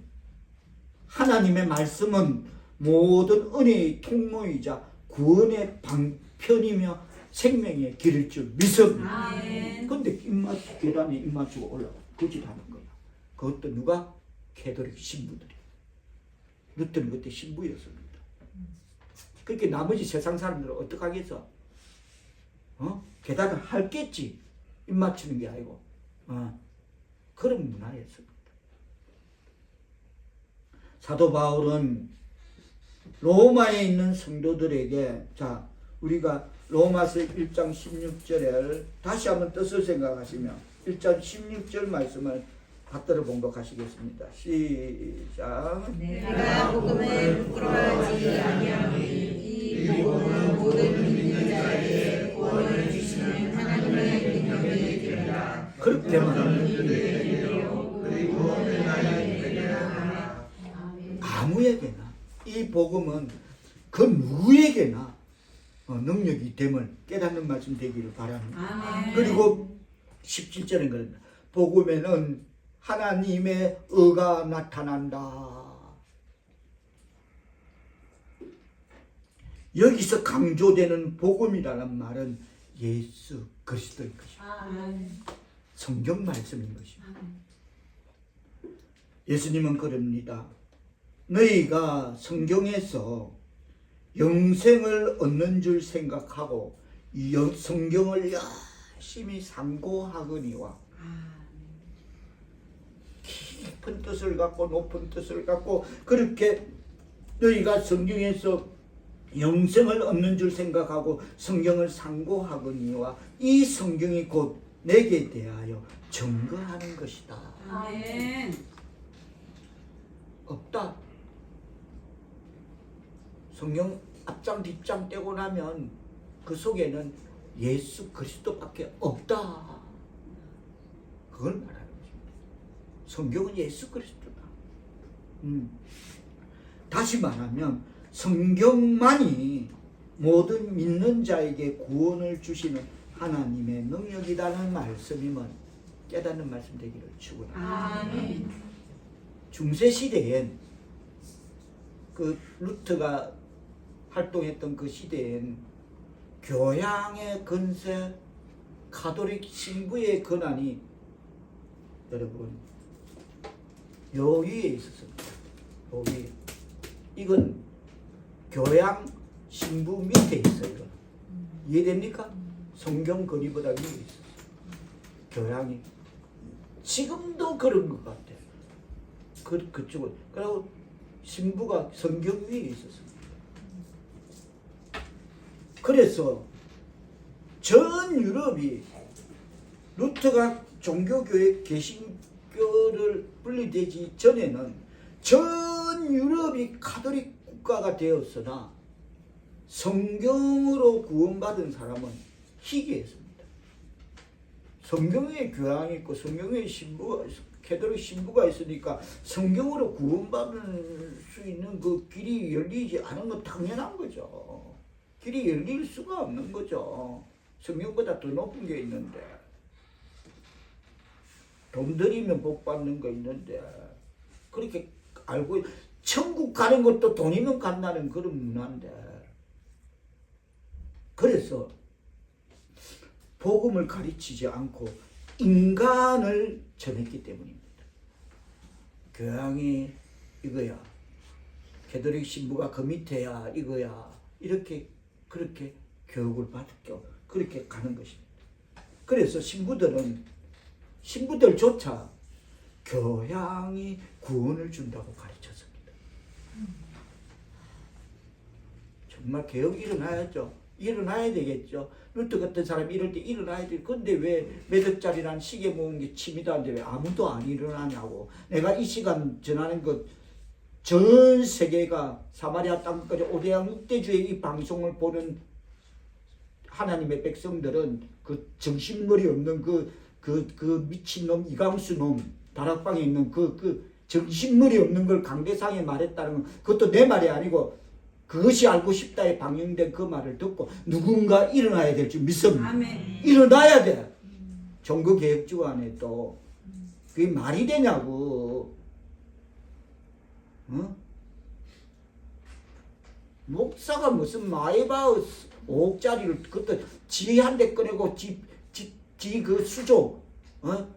하나님의 말씀은 모든 은혜의 통로이자 구원의 방편이며 생명의 길일 줄 믿습니다. 아멘. 근데 계단에 입 맞추고 올라가 거짓하는 거야. 그것도 누가? 캐톨릭 신부들이. 루터는 그때 신부였습니다. 그렇게 나머지 세상 사람들은 어떡하겠어? 계단을 핥겠지. 입 맞추는 게 아니고. 그런 문화였습니다. 사도 바울은 로마에 있는 성도들에게 우리가 로마서 1장 16절을 다시 한번 뜻을 생각하시면 1장 16절 말씀을 받들어 봉독하시겠습니다. 시작. 내가 복음을 부끄러워하지 아니하노니 이 복음은 모든 믿는 자에게 구원을 주시는 하나님의 능력이 되리라. 그렇게 말하면 아무에게나 이 복음은 그 누구에게나 능력이 됨을 깨닫는 말씀 되기를 바랍니다. 아멘. 그리고 17절인 겁니다. 복음에는 하나님의 의가 나타난다. 여기서 강조되는 복음이라는 말은 예수 그리스도인 것입니다. 아멘. 성경 말씀인 것입니다. 예수님은 그럽니다. 너희가 성경에서 영생을 얻는 줄 생각하고 이 성경을 열심히 상고하거니와 깊은 뜻을 갖고 높은 뜻을 갖고 그렇게 너희가 성경에서 영생을 얻는 줄 생각하고 성경을 상고하거니와 이 성경이 곧 내게 대하여 증거하는 것이다. 아멘. 없다. 성경 앞장 뒷장 떼고 나면 그 속에는 예수 그리스도밖에 없다. 그걸 말하는 것입니다. 성경은 예수 그리스도다. 다시 말하면 성경만이 모든 믿는 자에게 구원을 주시는 하나님의 능력이라는 말씀이면 깨닫는 말씀 되기를 축원합니다. 아멘. 중세 시대엔 그 루터가 활동했던 그 시대엔 교양의 건세, 가톨릭 신부의 권한이 여러분 요 위에 있었습니다. 요 위에. 이건 교양 신부 밑에 있어요. 이해됩니까? 성경 거리보다 위에 있었어요. 교양이. 지금도 그런 것 같아요. 그쪽은. 그리고 신부가 성경 위에 있었습니다. 그래서 전 유럽이 루터가 종교교회 개신교를 분리되기 전에는 전 유럽이 가톨릭 국가가 되었으나 성경으로 구원받은 사람은 희귀했습니다. 성경에 교양이 있고 성경에 신부가 캐톨릭 신부가 있으니까 성경으로 구원받을 수 있는 그 길이 열리지 않은 건 당연한 거죠. 길이 열릴 수가 없는 거죠. 성경보다 더 높은 게 있는데, 돈 들이면 복 받는 거 있는데, 그렇게 알고 천국 가는 것도 돈이면 간다는 그런 문화인데, 그래서 복음을 가르치지 않고 인간을 전했기 때문입니다. 교양이 이거야, 캐톨릭 신부가 그 밑에야 이거야, 이렇게 그렇게 교육을 받고 그렇게 가는 것입니다. 그래서 신부들조차 교양이 구원을 준다고 가르쳤습니다. 정말 개혁이 일어나야죠. 일어나야 되겠죠. 루터 같은 사람이 이럴 때 일어나야 돼. 근데 왜 몇 억짜리란 시계 모으는 게 취미도 안 돼? 왜 아무도 안 일어나냐고. 내가 이 시간 전하는 것, 전 세계가 사마리아 땅까지 오대양 육대주의 이 방송을 보는 하나님의 백성들은 그 정신머리 없는 그 미친놈 이강수놈 다락방에 있는 그 정신머리 없는 걸 강대상에 말했다는 건 그것도 내 말이 아니고 그것이 알고 싶다에 방영된 그 말을 듣고 누군가 일어나야 될 줄 믿습니다. 아멘. 일어나야 돼. 종교개혁주 안에 또 그게 말이 되냐고. 어? 목사가 무슨 마이바우스 5억짜리를 그것도 지한테 꺼내고 지 그 수조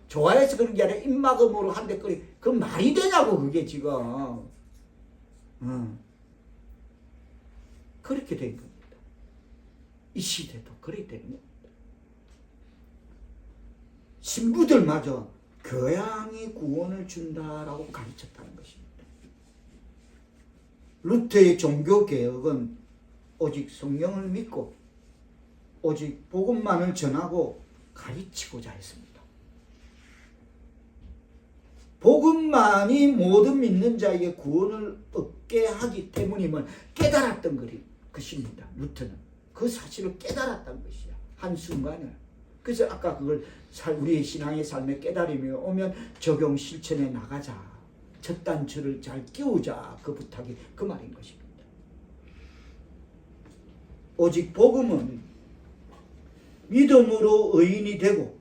좋아해서 그런 게 아니라 입막음으로 한 대 꺼내. 그 말이 되냐고 그게 지금. 그렇게 된 겁니다. 이 시대도 그렇게 된 겁니다. 신부들마저 교양이 구원을 준다라고 가르쳤다는 것입니다. 루터의 종교개혁은 오직 성령을 믿고 오직 복음만을 전하고 가르치고자 했습니다. 복음만이 모든 믿는 자에게 구원을 얻게 하기 때문임을 깨달았던 것입니다. 루터는 그 사실을 깨달았던 것이야. 한순간에. 그래서 아까 그걸 우리의 신앙의 삶에 깨달음이 오면 적용 실천에 나가자. 첫 단추를 잘 끼우자. 그 부탁이 그 말인 것입니다. 오직 복음은 믿음으로 의인이 되고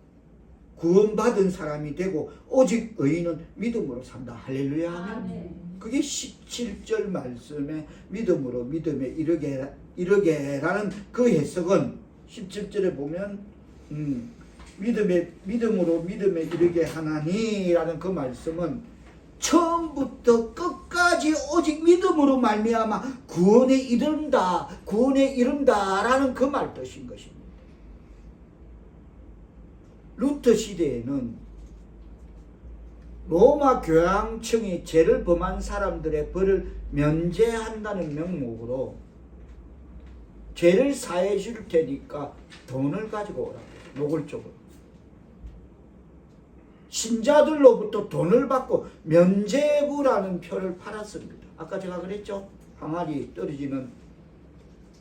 구원받은 사람이 되고 오직 의인은 믿음으로 산다. 할렐루야 하면 그게 17절 말씀에 믿음으로 믿음에 이르게라는 그 해석은 17절에 보면 믿음으로 믿음에 이르게 하나니라는 그 말씀은 처음부터 끝까지 오직 믿음으로 말미암아 구원에 이른다라는 그 말 뜻인 것입니다. 루터 시대에는 로마 교황청이 죄를 범한 사람들의 벌을 면제한다는 명목으로 죄를 사해 줄 테니까 돈을 가지고 오라고 노골적으로 신자들로부터 돈을 받고 면제부라는 표를 팔았습니다. 아까 제가 그랬죠? 항아리 떨어지는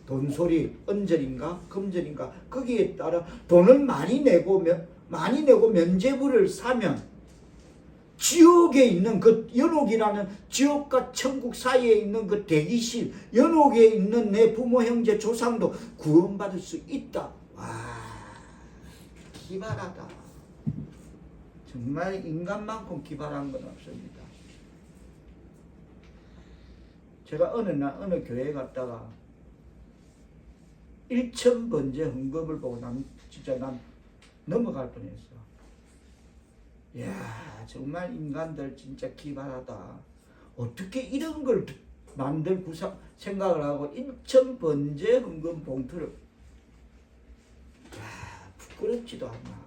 돈소리 은절인가 금절인가 거기에 따라 돈을 많이 내고 면제부를 사면 지옥에 있는 그 연옥이라는 지옥과 천국 사이에 있는 그 대기실 연옥에 있는 내 부모 형제 조상도 구원받을 수 있다. 와, 기발하다. 정말 인간만큼 기발한 건 없습니다. 제가 어느 교회에 갔다가 1,000번째 헌금을 보고 난 넘어갈 뻔했어. 야, 정말 인간들 진짜 기발하다. 어떻게 이런 걸 만들 생각을 하고 인천 번제 헌금 봉투를, 야, 부끄럽지도 않아.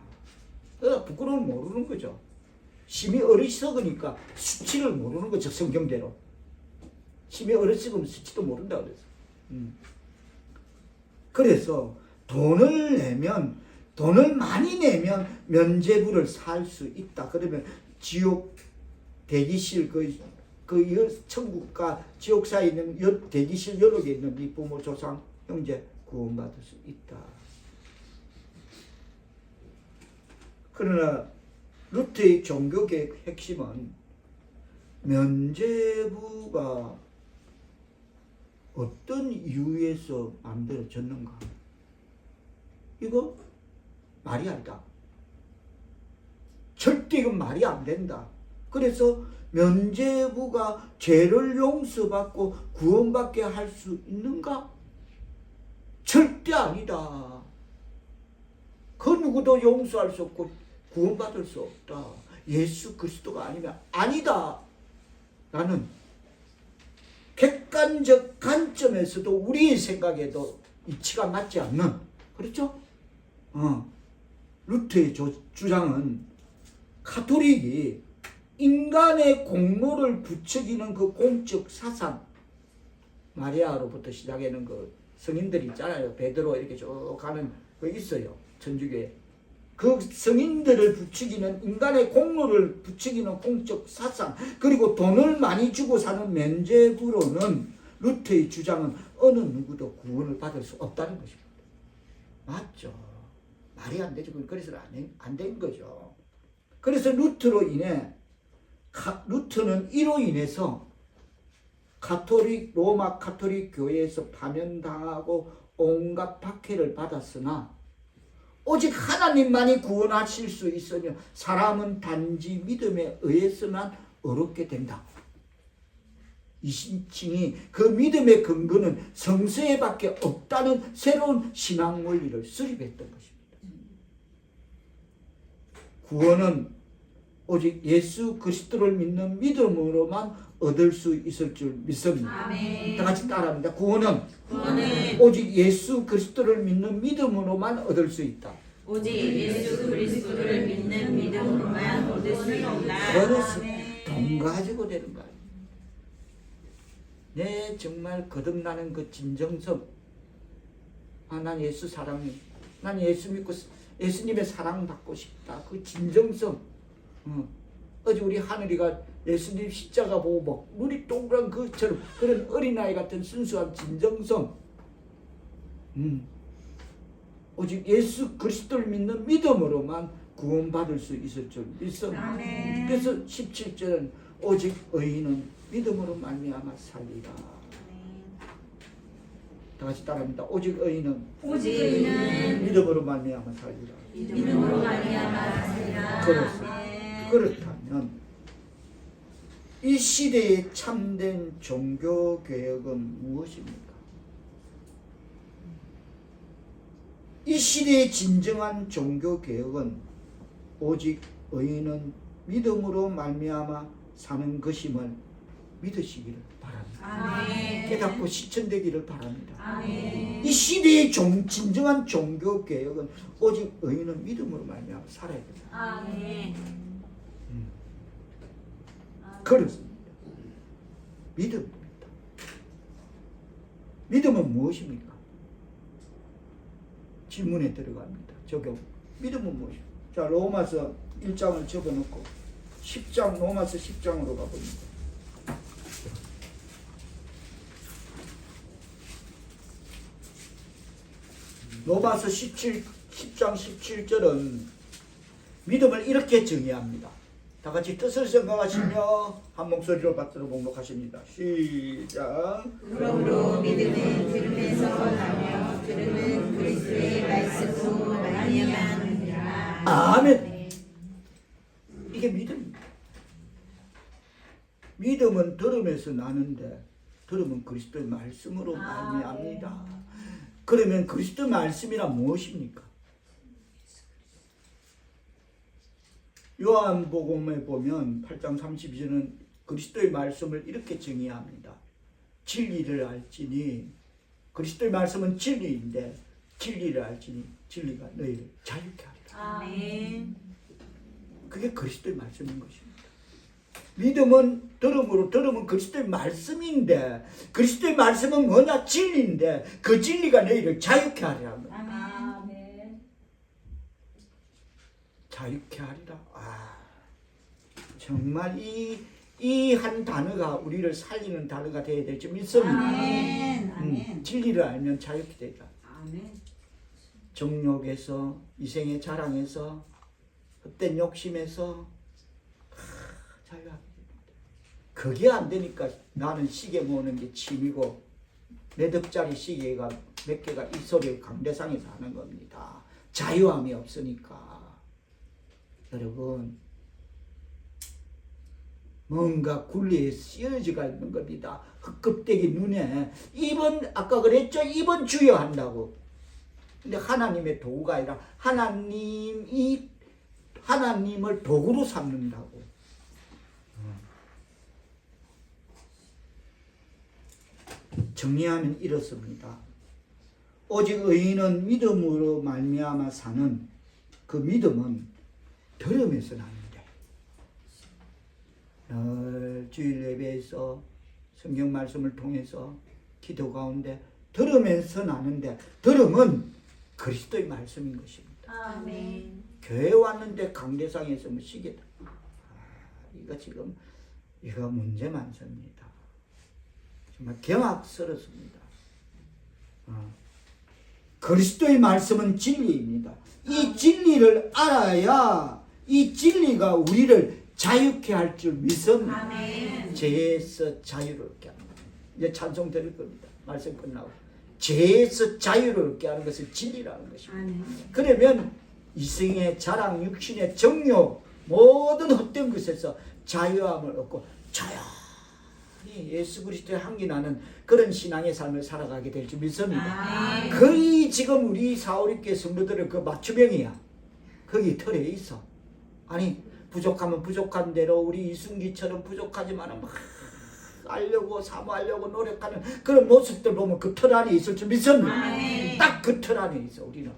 부끄러움 모르는 거죠. 심히 어리석으니까 수치를 모르는 거죠. 성경대로 심히 어리석으면 수치도 모른다 그래서. 그래서 돈을 많이 내면 면죄부를 살 수 있다. 그러면 지옥 대기실 그 천국과 지옥 사이에 있는 대기실 여러 개 있는 이 부모 조상 형제 구원받을 수 있다. 그러나 루트의 종교개혁 핵심은 면죄부가 어떤 이유에서 만들어졌는가? 이거 말이 아니다. 절대 이건 말이 안 된다. 그래서 면죄부가 죄를 용서받고 구원받게 할 수 있는가? 절대 아니다. 그 누구도 용서할 수 없고 구원받을 수 없다. 예수 그리스도가 아니면 아니다. 라는 객관적 관점에서도 우리의 생각에도 이치가 맞지 않는, 그렇죠? 루트의 주장은 가톨릭이 인간의 공로를 부추기는 그 공적 사상, 마리아로부터 시작하는 그 성인들이 있잖아요. 베드로 이렇게 쭉 가는 거 있어요. 천주교에. 그 성인들을 부추기는, 인간의 공로를 부추기는 공적 사상, 그리고 돈을 많이 주고 사는 면죄부로는 루트의 주장은 어느 누구도 구원을 받을 수 없다는 것입니다. 맞죠? 말이 안 되죠. 그래서 안 된 거죠. 그래서 루트는 이로 인해서 로마 가톨릭 교회에서 파면당하고 온갖 박해를 받았으나 오직 하나님만이 구원하실 수 있으며 사람은 단지 믿음에 의해서만 의롭게 된다. 이 신칭이 그 믿음의 근거는 성서에밖에 없다는 새로운 신앙 원리를 수립했던 것입니다. 구원은 오직 예수 그리스도를 믿는 믿음으로만 얻을 수 있을 줄 믿습니다. 아멘. 다 같이 따라합니다. 구원은 오직 예수 그리스도를 믿는 믿음으로만 얻을 수 있다. 오직 예수 그리스도를 믿는 믿음으로만 얻을 수 있다. 그래서 돈 가지고 되는 거 아니에요. 내 정말 거듭나는 그 진정성. 난 예수 사랑해. 난 예수 믿고 예수님의 사랑받고 싶다. 그 진정성. 어제 우리 하늘이가 예수님 십자가 보고 막 눈이 동그란 그처럼 그런 어린아이 같은 순수한 진정성. 오직 예수 그리스도를 믿는 믿음으로만 구원받을 수 있을 줄 믿습니다. 그래서 17절은 오직 의인은 믿음으로 말미암아 살리라. 다 같이 따라합니다. 오직 의인은 믿음으로 말미암아 살리라. 믿음으로 말미암아 살리라. 그렇다면 이 시대의 참된 종교 개혁은 무엇입니까? 이 시대의 진정한 종교 개혁은 오직 의인은 믿음으로 말미암아 사는 것임을 믿으시기를 바랍니다. 아멘. 깨닫고 실천되기를 바랍니다. 아멘. 이 시대의 진정한 종교 개혁은 오직 의인은 믿음으로 말미암아 살아야 됩니다. 아멘. 그렇습니다. 믿음입니다. 믿음은 무엇입니까? 질문에 들어갑니다. 적용. 믿음은 무엇입니까? 자, 로마서 1장을 적어놓고 10장, 로마서 10장으로 가봅니다. 로마서 10장 17절은 믿음을 이렇게 정의합니다. 다 같이 뜻을 생각하시며 한 목소리로 받들어 봉독하십니다. 시작. 그러므로 믿음은 들음에서 나며 들음은 그리스도의 말씀으로 말미암느니라. 아멘. 이게 믿음입니다. 믿음은 들음에서 나는데 들음은 그리스도의 말씀으로 말미암니다. 그러면 그리스도의 말씀이란 무엇입니까? 요한복음에 보면 8장 32절은 그리스도의 말씀을 이렇게 정의합니다. 진리를 알지니, 그리스도의 말씀은 진리인데 진리를 알지니 진리가 너희를 자유케 하리라. 아멘. 그게 그리스도의 말씀인 것입니다. 믿음은 들음으로, 들음은 그리스도의 말씀인데, 그리스도의 말씀은 뭐냐? 진리인데 그 진리가 너희를 자유케 하리라. 아멘. 자유케 하리라. 정말 이 한 단어가 우리를 살리는 단어가 되어야 될지 믿습니다. 아멘. 아멘. 진리를 알면 자유케 되다. 아멘. 정욕에서, 이생의 자랑에서, 헛된 욕심에서 자유하게 됩니다. 그게 안 되니까 나는 시계 모으는 게 취미고 몇 억짜리 시계가 몇 개가 이 소리를 강대상에서 하는 겁니다. 자유함이 없으니까. 여러분, 뭔가 굴레에 씌어져가 있는 겁니다. 헛껍데기 눈에 입은 아까 그랬죠? 입은 주여한다고. 근데 하나님의 도구가 아니라 하나님을 도구로 삼는다고. 정리하면 이렇습니다. 오직 의인은 믿음으로 말미암아 사는 그 믿음은 들음에서 나는데, 늘 주일 예배에서 성경 말씀을 통해서 기도 가운데 들으면서 나는데, 들음은 그리스도의 말씀인 것입니다. 아멘. 교회 왔는데 강대상에서 뭐 시계다. 이거 지금 이거 문제 많습니다. 정말 경악스럽습니다. 그리스도의 말씀은 진리입니다. 이 진리를 알아야 이 진리가 우리를 자유케 할 줄 믿습니다. 아멘. 죄에서 자유롭게 합니다. 이제 찬송 드릴 겁니다. 말씀 끝나고. 죄에서 자유롭게 하는 것을 진리라는 것입니다. 아멘. 그러면 이생의 자랑, 육신의 정욕, 모든 헛된 것에서 자유함을 얻고 조용히 예수 그리스도의 향기 나는 그런 신앙의 삶을 살아가게 될 줄 믿습니다. 아멘. 거의 지금 우리 사오립교회 성도들은 그 맞춤형이야. 거기 틀에 있어. 아니 부족하면 부족한 대로 우리 이순기처럼 부족하지만은 막 알려고 사모하려고 노력하는 그런 모습들 보면 그 틀 안에 있을 줄 믿습니다. 아멘. 딱 그 틀 안에 있어. 우리는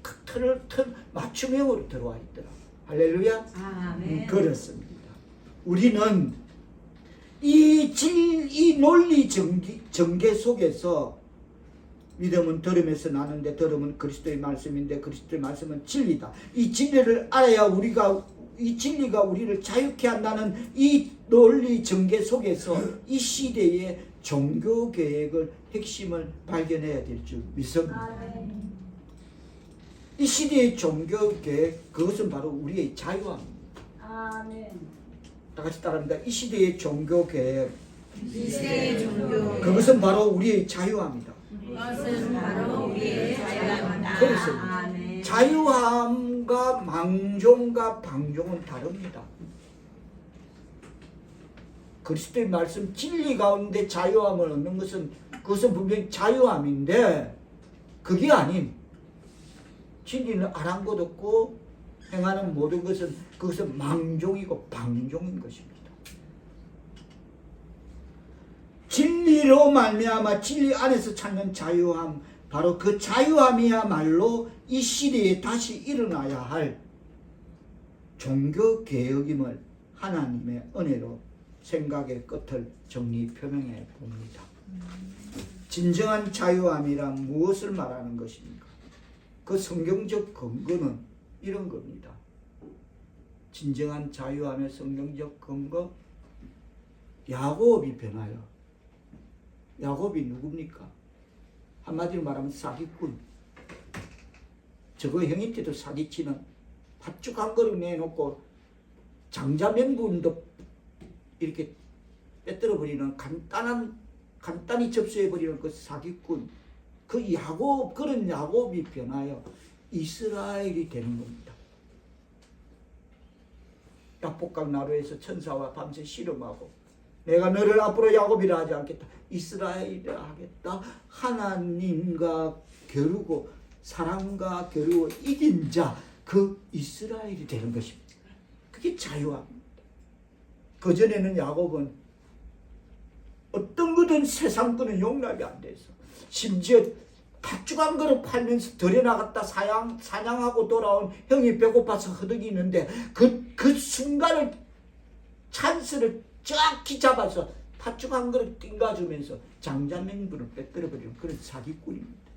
그 틀 맞춤형으로 들어와 있더라. 할렐루야. 아멘. 그렇습니다. 우리는 이 논리 전개 속에서 믿음은 들음에서 나는데 들음은 그리스도의 말씀인데 그리스도의 말씀은 진리다. 이 진리를 알아야 이 진리가 우리를 자유케 한다는 이 논리 전개 속에서 이 시대의 종교 계획을 핵심을 발견해야 될 줄 믿습니다. 아멘. 이 시대의 종교 계획, 그것은 바로 우리의 자유함입니다. 아멘. 다 같이 따라합니다. 이 시대의 종교 계획, 이 시대의 종교 그것은 바로 우리의 자유함이다. 그것은 바로 우리의 자유함이다. 그렇습니다. 아멘. 자유함과 망종과 방종은 다릅니다. 그리스도의 말씀 진리 가운데 자유함을 얻는 것은 그것은 분명히 자유함인데 그게 아닌 진리는 아랑곳없고 행하는 모든 것은 그것은 망종이고 방종인 것입니다. 진리로 말미암아 진리 안에서 찾는 자유함, 바로 그 자유함이야말로 이 시대에 다시 일어나야 할 종교 개혁임을 하나님의 은혜로 생각의 끝을 정리 표명해 봅니다. 진정한 자유함이란 무엇을 말하는 것입니까? 그 성경적 근거는 이런 겁니다. 진정한 자유함의 성경적 근거, 야곱이 변하여. 야곱이 누굽니까? 한마디로 말하면 사기꾼. 저거 형님 때도 사기치는 팥죽 한 그릇 내놓고 장자명분도 이렇게 빼뜨려 버리는 간단히 접수해 버리는 그 사기꾼. 그 야곱, 그런 야곱이 변하여 이스라엘이 되는 겁니다. 약복강 나루에서 천사와 밤새 씨름하고 내가 너를 앞으로 야곱이라 하지 않겠다. 이스라엘이라 하겠다. 하나님과 겨루고 사랑과 겨루고 이긴 자, 그 이스라엘이 되는 것입니다. 그게 그게 자유함입니다. 그전에는 야곱은 어떤 거든 세상 거는 용납이 안 돼서 심지어 팥죽 그릇 팔면서 들에 나갔다 사냥하고 돌아온 형이 배고파서 허덕이는데 그 순간을 찬스를 정확히 잡아서 팥죽 그릇 띵가주면서 장자맹부를 빼뜨려버리는 그런 사기꾼입니다.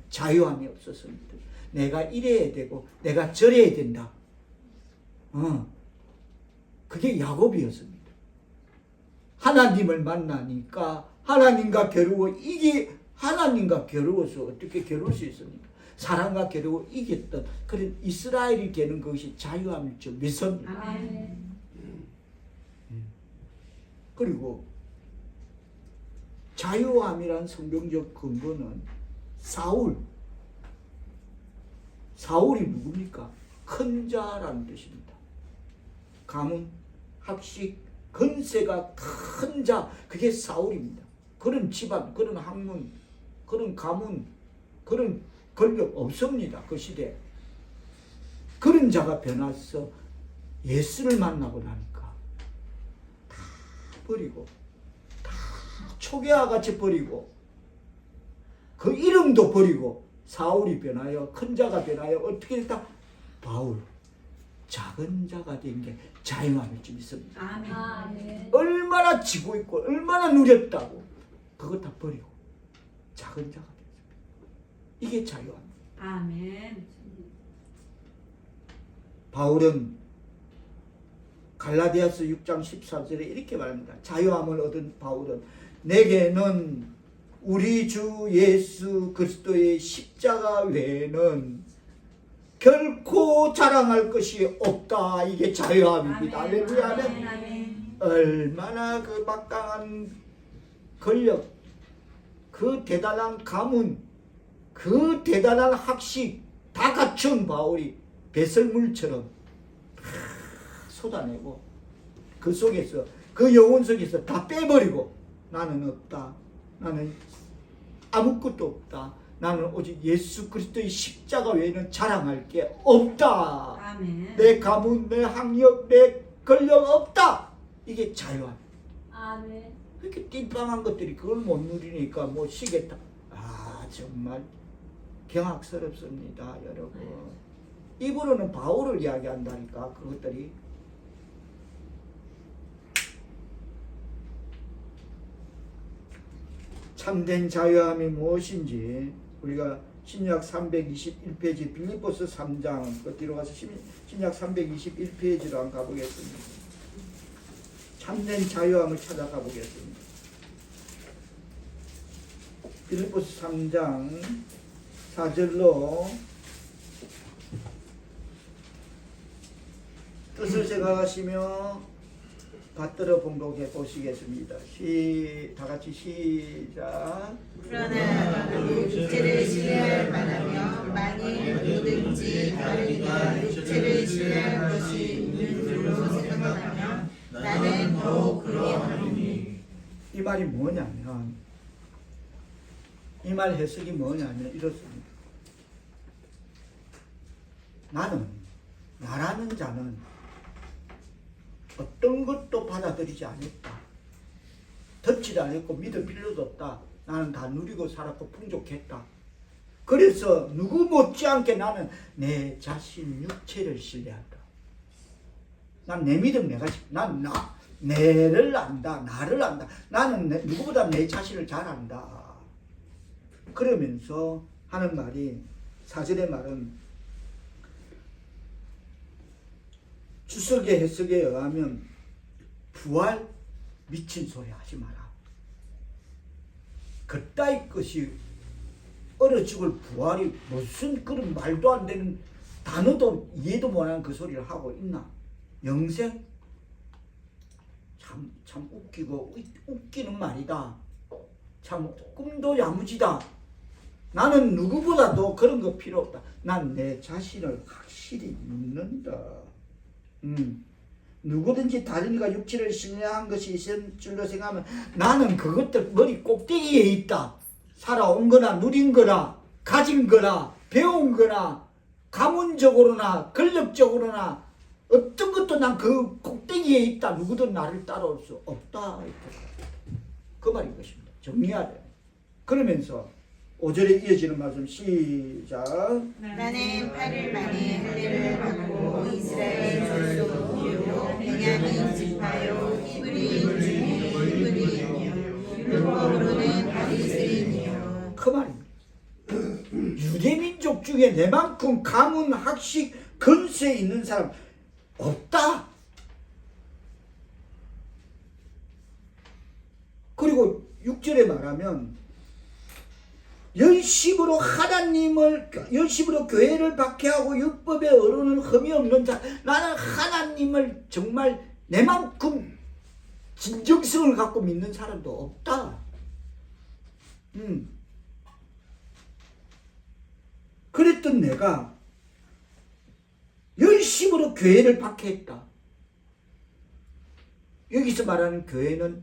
자유함이 없었습니다. 내가 이래야 되고 내가 저래야 된다. 그게 야곱이었습니다. 하나님을 만나니까 하나님과 겨루고 이게 하나님과 겨루어서 어떻게 겨룰 수 있습니까? 사람과 겨루고 이겼던 그런 이스라엘이 되는 것이 자유함일 줄 믿습니다. 아멘. 그리고 자유함이란 성경적 근거는 사울이 누굽니까? 큰 자라는 뜻입니다. 가문, 학식, 건세가 큰 자, 그게 사울입니다. 그런 집안, 그런 학문, 그런 가문, 그런 권력 없습니다. 그 시대에. 그런 자가 변해서 예수를 만나고 나니까 다 버리고, 다 초계와 같이 버리고, 그 이름도 버리고, 사울이 변하여, 큰 자가 변하여, 어떻게 됐다? 바울, 작은 자가 된 게 자유함일 줄 믿습니다. 아멘. 얼마나 지고 있고, 얼마나 누렸다고, 그것 다 버리고, 작은 자가 됐습니다. 이게 자유함입니다. 아멘. 바울은 갈라디아서 6장 14절에 이렇게 말합니다. 자유함을 얻은 바울은 내게는 우리 주 예수 그리스도의 십자가 외에는 결코 자랑할 것이 없다. 이게 자유함입니다. 할렐루야. 아멘. 얼마나 그 막강한 권력, 그 대단한 가문, 그 대단한 학식 다 갖춘 바울이 배설물처럼 쏟아내고 그 속에서 그 영혼 속에서 다 빼버리고 나는 없다. 나는 아무것도 없다. 나는 오직 예수 그리스도의 십자가 외에는 자랑할 게 없다. 아멘. 내 가문, 내 학력, 내 권력 없다. 이게 자유함. 아멘. 이렇게 띵빵한 것들이 그걸 못 누리니까 뭐 쉬겠다. 아 정말 경악스럽습니다, 여러분. 입으로는 바울을 이야기한다니까 그것들이. 참된 자유함이 무엇인지 우리가 신약 321페이지 빌립보서 3장 그 뒤로 가서 신약 321페이지로 한번 가보겠습니다. 참된 자유함을 찾아가 보겠습니다. 빌립보서 3장 4절로 뜻을 생각하시며 받들어 봉독해 보시겠습니다. 다 같이 시작. 그러나 육체를 신뢰할 만하며 만일 누구든지 다르니까 육체를 신뢰할 것이 있는 줄로 생각하면 나는 더욱 그리하노니. 이 말이 뭐냐면 이 말 해석이 뭐냐면 이렇습니다. 나라는 자는 어떤 것도 받아들이지 않았다. 덧지도 않았고 믿을 필요도 없다. 나는 다 누리고 살았고 풍족했다. 그래서 누구 못지않게 나는 내 자신 육체를 신뢰한다. 난 내 믿음 내가 내를 안다. 나를 안다. 나는 누구보다 내 자신을 잘 안다. 그러면서 하는 말이 4절의 말은 주석의 해석에 의하면 부활 미친 소리 하지 마라. 그따위 것이 얼어 죽을 부활이 무슨 그런 말도 안 되는 단어도 이해도 못하는 그 소리를 하고 있나. 영생 참 웃기고 웃기는 말이다. 참 꿈도 야무지다. 나는 누구보다도 그런 거 필요 없다. 난 내 자신을 확실히 믿는다. 누구든지 다른이가 육체를 신뢰한 것이 있을 줄로 생각하면 나는 그것들 머리 꼭대기에 있다. 살아온 거나 누린 거나 가진 거나 배운 거나 가문적으로나 권력적으로나 어떤 것도 난 그 꼭대기에 있다. 누구도 나를 따라올 수 없다. 그 말인 것입니다. 정리해야 돼. 그러면서 5절에 이어지는 말씀 시작. 나는 8일 만에 할례를 받고 이스라엘 족속 유 베냐민 지파요 히브리 주민이요 율법으로는 바리새인이요. 그 말입니다. 유대민족 중에 내만큼 가문, 학식, 건세 있는 사람 없다. 그리고 6절에 말하면 열심으로 열심으로 교회를 박해하고 율법의 어른을 흠이 없는 자. 나는 하나님을 정말 내만큼 진정성을 갖고 믿는 사람도 없다. 그랬던 내가 열심으로 교회를 박해했다. 여기서 말하는 교회는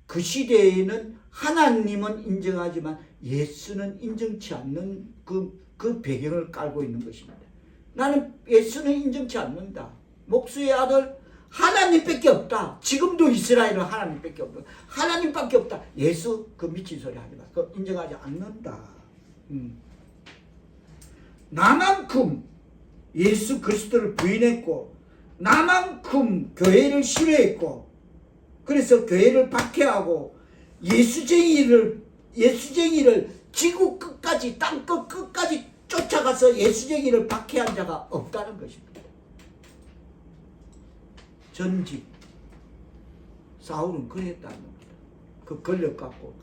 그 시대에는 하나님은 인정하지만 예수는 인정치 않는 그 배경을 깔고 있는 것입니다. 나는 예수는 인정치 않는다. 목수의 아들 하나님밖에 없다. 지금도 이스라엘은 하나님밖에 없다. 하나님밖에 없다. 예수 그 미친 소리 하지 마. 그 인정하지 않는다. 나만큼 예수 그리스도를 부인했고 나만큼 교회를 싫어했고 그래서 교회를 박해하고 예수쟁이를 지구 끝까지 땅끝 끝까지 쫓아가서 예수쟁이를 박해한 자가 없다는 것입니다. 전직 사울은 그랬다는 겁니다. 그 권력갖고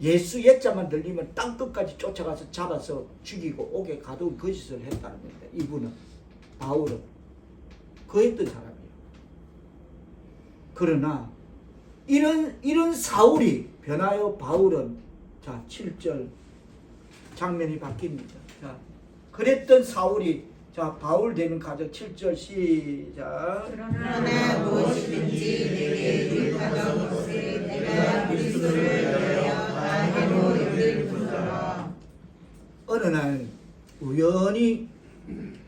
예수 예자만 들리면 땅끝까지 쫓아가서 잡아서 죽이고 옥에 가두고 거짓을 했다는 겁니다. 이분은 바울은 그랬던 사람이에요. 그러나 이런 사울이 변하여 바울은 자 7절 장면이 바뀝니다. 자 그랬던 사울이 자 바울 되는 가정 7절 시작. 그러나 무엇이든지 내게 유익하던 것을 내가 그리스도를 위하여 다 해로 여길 뿐더러. 어느 날 우연히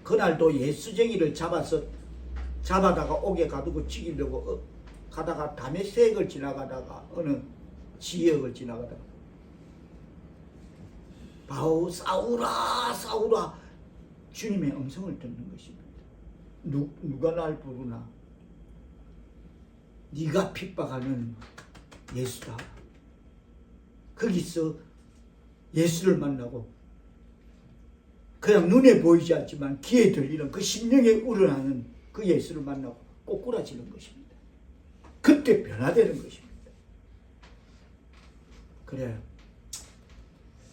그날도 예수쟁이를 잡아다가 옥에 가두고 죽이려고 가다가 다메섹을 지나가다가 어느 지역을 지나가다가 바울 사울아 사울아 주님의 음성을 듣는 것입니다. 누가 날 부르나? 네가 핍박하는 예수다. 거기서 예수를 만나고 그냥 눈에 보이지 않지만 귀에 들리는 그 심령에 우러나는 그 예수를 만나고 꼬꾸라지는 것입니다. 그때 변화되는 것입니다. 그래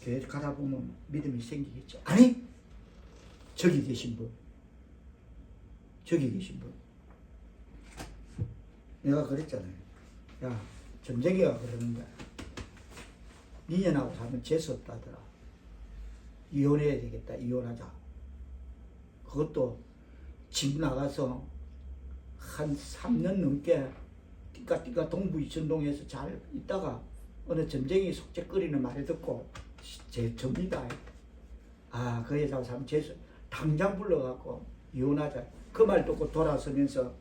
교회 가다 보면 믿음이 생기겠죠. 아니 저기 계신 분 내가 그랬잖아요. 야 점쟁이가 그러는 거야. 니년하고 살면 재수 없다더라. 이혼해야 되겠다. 이혼하자. 그것도 집 나가서 한 3년 넘게 띠까띠까 동부 이천동에서 잘 있다가 어느 점쟁이 속죄거리는 말을 듣고 제 접니다. 아, 그 여자하고 살면 재수 당장 불러갖고 이혼하자. 그 말 듣고 돌아서면서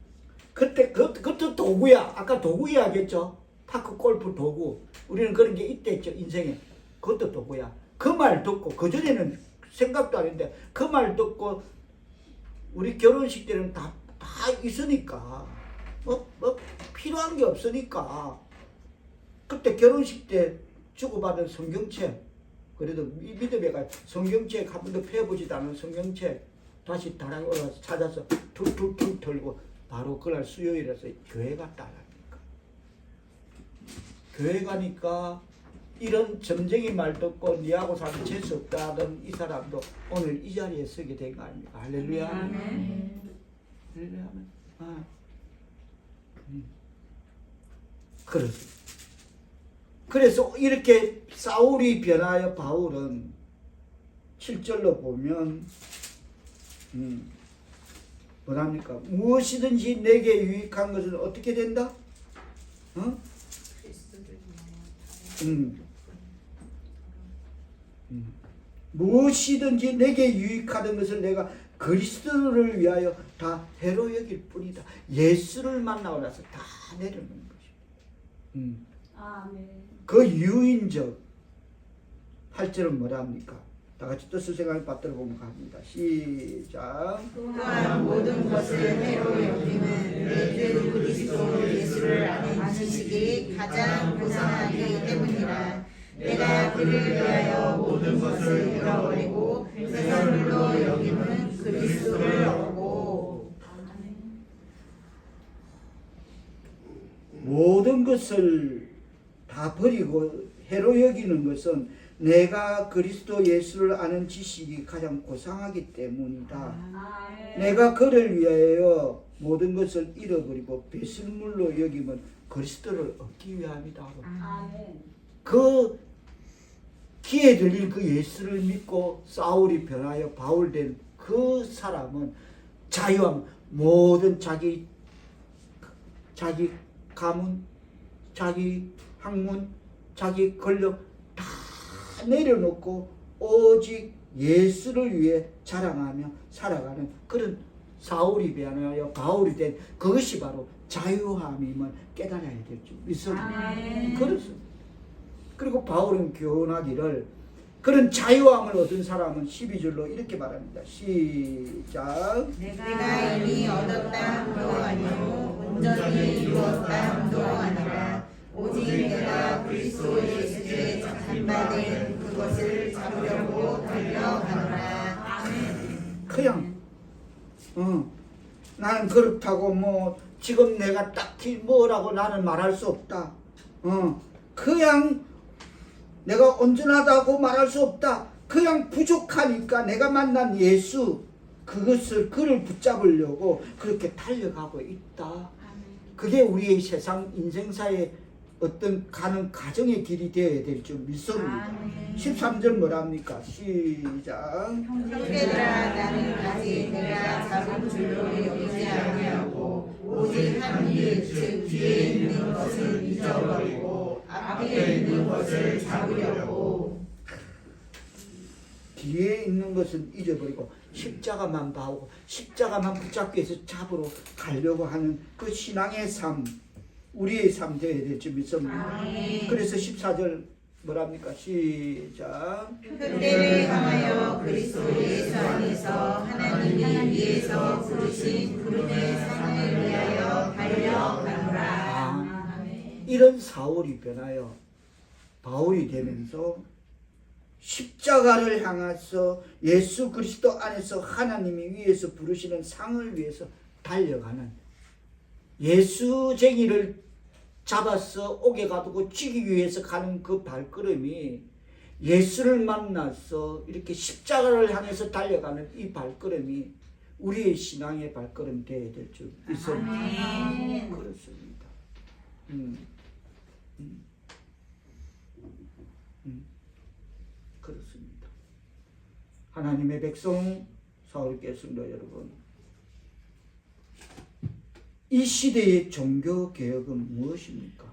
그때 그것도 도구야. 아까 도구 이야기했죠. 파크 골프 도구. 우리는 그런 게 있댔죠. 인생에. 그것도 도구야. 그 말 듣고 그전에는 생각도 안 했는데 그 말 듣고 우리 결혼식 때는 다 있으니까 뭐 필요한 게 없으니까 그때 결혼식 때 주고받은 성경책 그래도 믿음에 가 성경책 한 번도 펴보지도 않은 성경책 다시 다락에 올라가서 찾아서 툭툭툭 털고 바로 그날 수요일에서 교회 갔다라니까. 교회 가니까 이런 점쟁이 말 듣고 니하고 살면 재수 없다던 이 사람도 오늘 이 자리에 서게 된 거 아닙니까? 할렐루야. 할렐루야. 아. 그래서 이렇게 사울이 변하여 바울은 7절로 보면 뭐랍니까? 무엇이든지 내게 유익한 것은 어떻게 된다? 무엇이든지 내게 유익하던 것을 내가 그리스도를 위하여 다 해로 여길 뿐이다. 예수를 만나고 나서 다 내려놓는 것이다. 아멘. 그 유인적 8절은 뭐라 합니까? 다 같이 뜻을 생각을 받들어 보면 갑니다. 시작. 또한 모든 것을 해로 여김은 내 주 그리스도 예수를 아는 지식이 가장 고상하기 때문이라. 내가 그를 위하여 모든 것을 잃어버리고 세상으로 여김은 그리스도를 얻고. 모든 것을 다 버리고 해로 여기는 것은 내가 그리스도 예수를 아는 지식이 가장 고상하기 때문이다. 내가 그를 위하여 모든 것을 잃어버리고 배설물로 여기면 그리스도를 얻기 위함이다. 아멘. 그 귀에 들린 그 예수를 믿고 사울이 변하여 바울 된 그 사람은 자유함, 모든 자기 가문, 자기 학문, 자기 권력 다 내려놓고 오직 예수를 위해 자랑하며 살아가는 그런 사울이 변하여 바울이 된 그것이 바로 자유함임을 깨달아야 될 줄 믿습니다. 그렇습니다. 그리고 바울은 교훈하기를 그런 자유함을 얻은 사람은 12절로 이렇게 말합니다. 시작. 내가 이미 얻었다도 아니요 온전히 이루었다도 아니라 오직 내가 그리스도 예수께 잡힌바된 그것을 잡으려고 달려가노라. 그냥 나는 그렇다고 뭐 지금 내가 딱히 뭐라고 나는 말할 수 없다. 그냥 내가 온전하다고 말할 수 없다. 그냥 부족하니까 내가 만난 예수 그를 붙잡으려고 그렇게 달려가고 있다. 그게 우리의 세상 인생사의 어떤 가는 가정의 길이 되어야 될 줄 믿습니다. 13절 뭐랍니까? 시작. 형제들아 나는 아직 내가 잡은 줄로 여기지 아니하고 오직 한 일 즉 뒤에 있는 것을 잊어버리고 앞에 있는 것을 잡으려고. 뒤에 있는 것은 잊어버리고 십자가만 봐오고 십자가만 붙잡기 위해서 잡으러 가려고 하는 그 신앙의 삶, 우리의 삶 되어야 될 줄 믿습니다. 그래서 14절 뭐랍니까? 시작. 그때를 향하여 그리스도 예수 안에서 하나님이 위에서 부르신 부름의 상을 위하여 달려가노라. 이런 사울이 변하여 바울이 되면서 십자가를 향해서 예수 그리스도 안에서 하나님이 위에서 부르시는 상을 위해서 달려가는 예수쟁이를 잡아서 옥에 가두고 죽이기 위해서 가는 그 발걸음이 예수를 만나서 이렇게 십자가를 향해서 달려가는 이 발걸음이 우리의 신앙의 발걸음 되어야 될 줄 믿습니다. 그렇습니다. 그렇습니다. 하나님의 백성 사울교회 성도 여러분, 이 시대의 종교 개혁은 무엇입니까?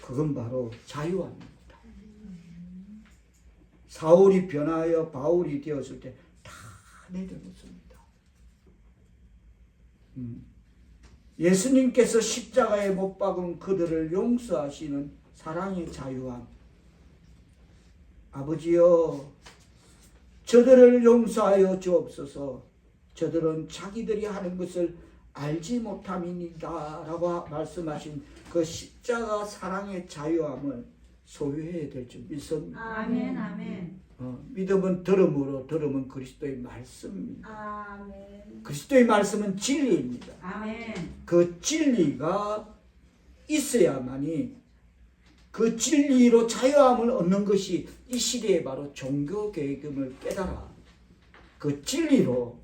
그건 바로 자유함입니다. 사울이 변하여 바울이 되었을 때 다 내려놓습니다. 예수님께서 십자가에 못 박은 그들을 용서하시는 사랑의 자유함. 아버지여, 저들을 용서하여 주옵소서. 저들은 자기들이 하는 것을 알지 못함이니이다 라고 말씀하신 그 십자가 사랑의 자유함을 소유해야 될 줄 믿습니다. 아멘. 아멘. 믿음은 들음으로, 들음은 그리스도의 말씀입니다. 아멘. 그리스도의 말씀은 진리입니다. 아멘. 그 진리가 있어야만이 그 진리로 자유함을 얻는 것이 이 시대의 바로 종교개혁임을 깨달아 그 진리로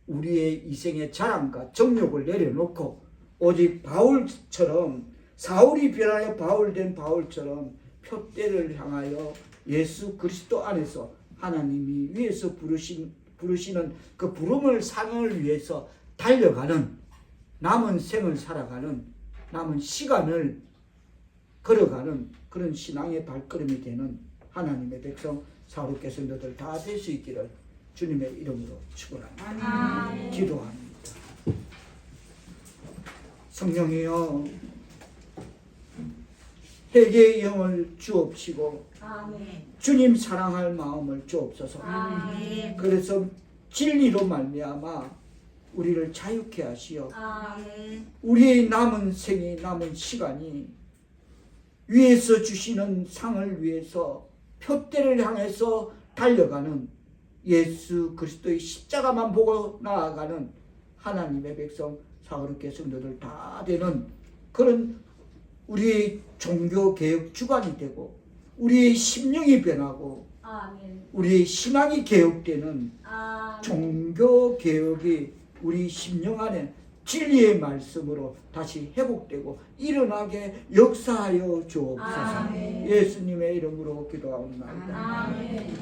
우리의 이생의 자랑과 정욕을 내려놓고 오직 바울처럼 사울이 변하여 바울 된 바울처럼 표대를 향하여 예수 그리스도 안에서 하나님이 위에서 부르시는 그 부름을 상을 위해서 달려가는 남은 생을 살아가는 남은 시간을 걸어가는 그런 신앙의 발걸음이 되는 하나님의 백성 사울의 성도들 다 될 수 있기를 주님의 이름으로 축원합니다. 아멘. 기도합니다. 성령이여 회개의 영을 주옵시고 아멘. 주님 사랑할 마음을 주옵소서. 아멘. 그래서 진리로 말미암아 우리를 자유케 하시어 아멘. 우리의 남은 생이 남은 시간이 위에서 주시는 상을 위해서 표대를 향해서 달려가는 예수 그리스도의 십자가만 보고 나아가는 하나님의 백성 사거룩계 성도들 다 되는 그런 우리의 종교개혁 주관이 되고 우리의 심령이 변하고 아멘. 우리의 신앙이 개혁되는 아멘. 종교개혁이 우리 심령 안에 진리의 말씀으로 다시 회복되고 일어나게 역사하여 주옵소서. 아멘. 예수님의 이름으로 기도하옵나이다. 아멘.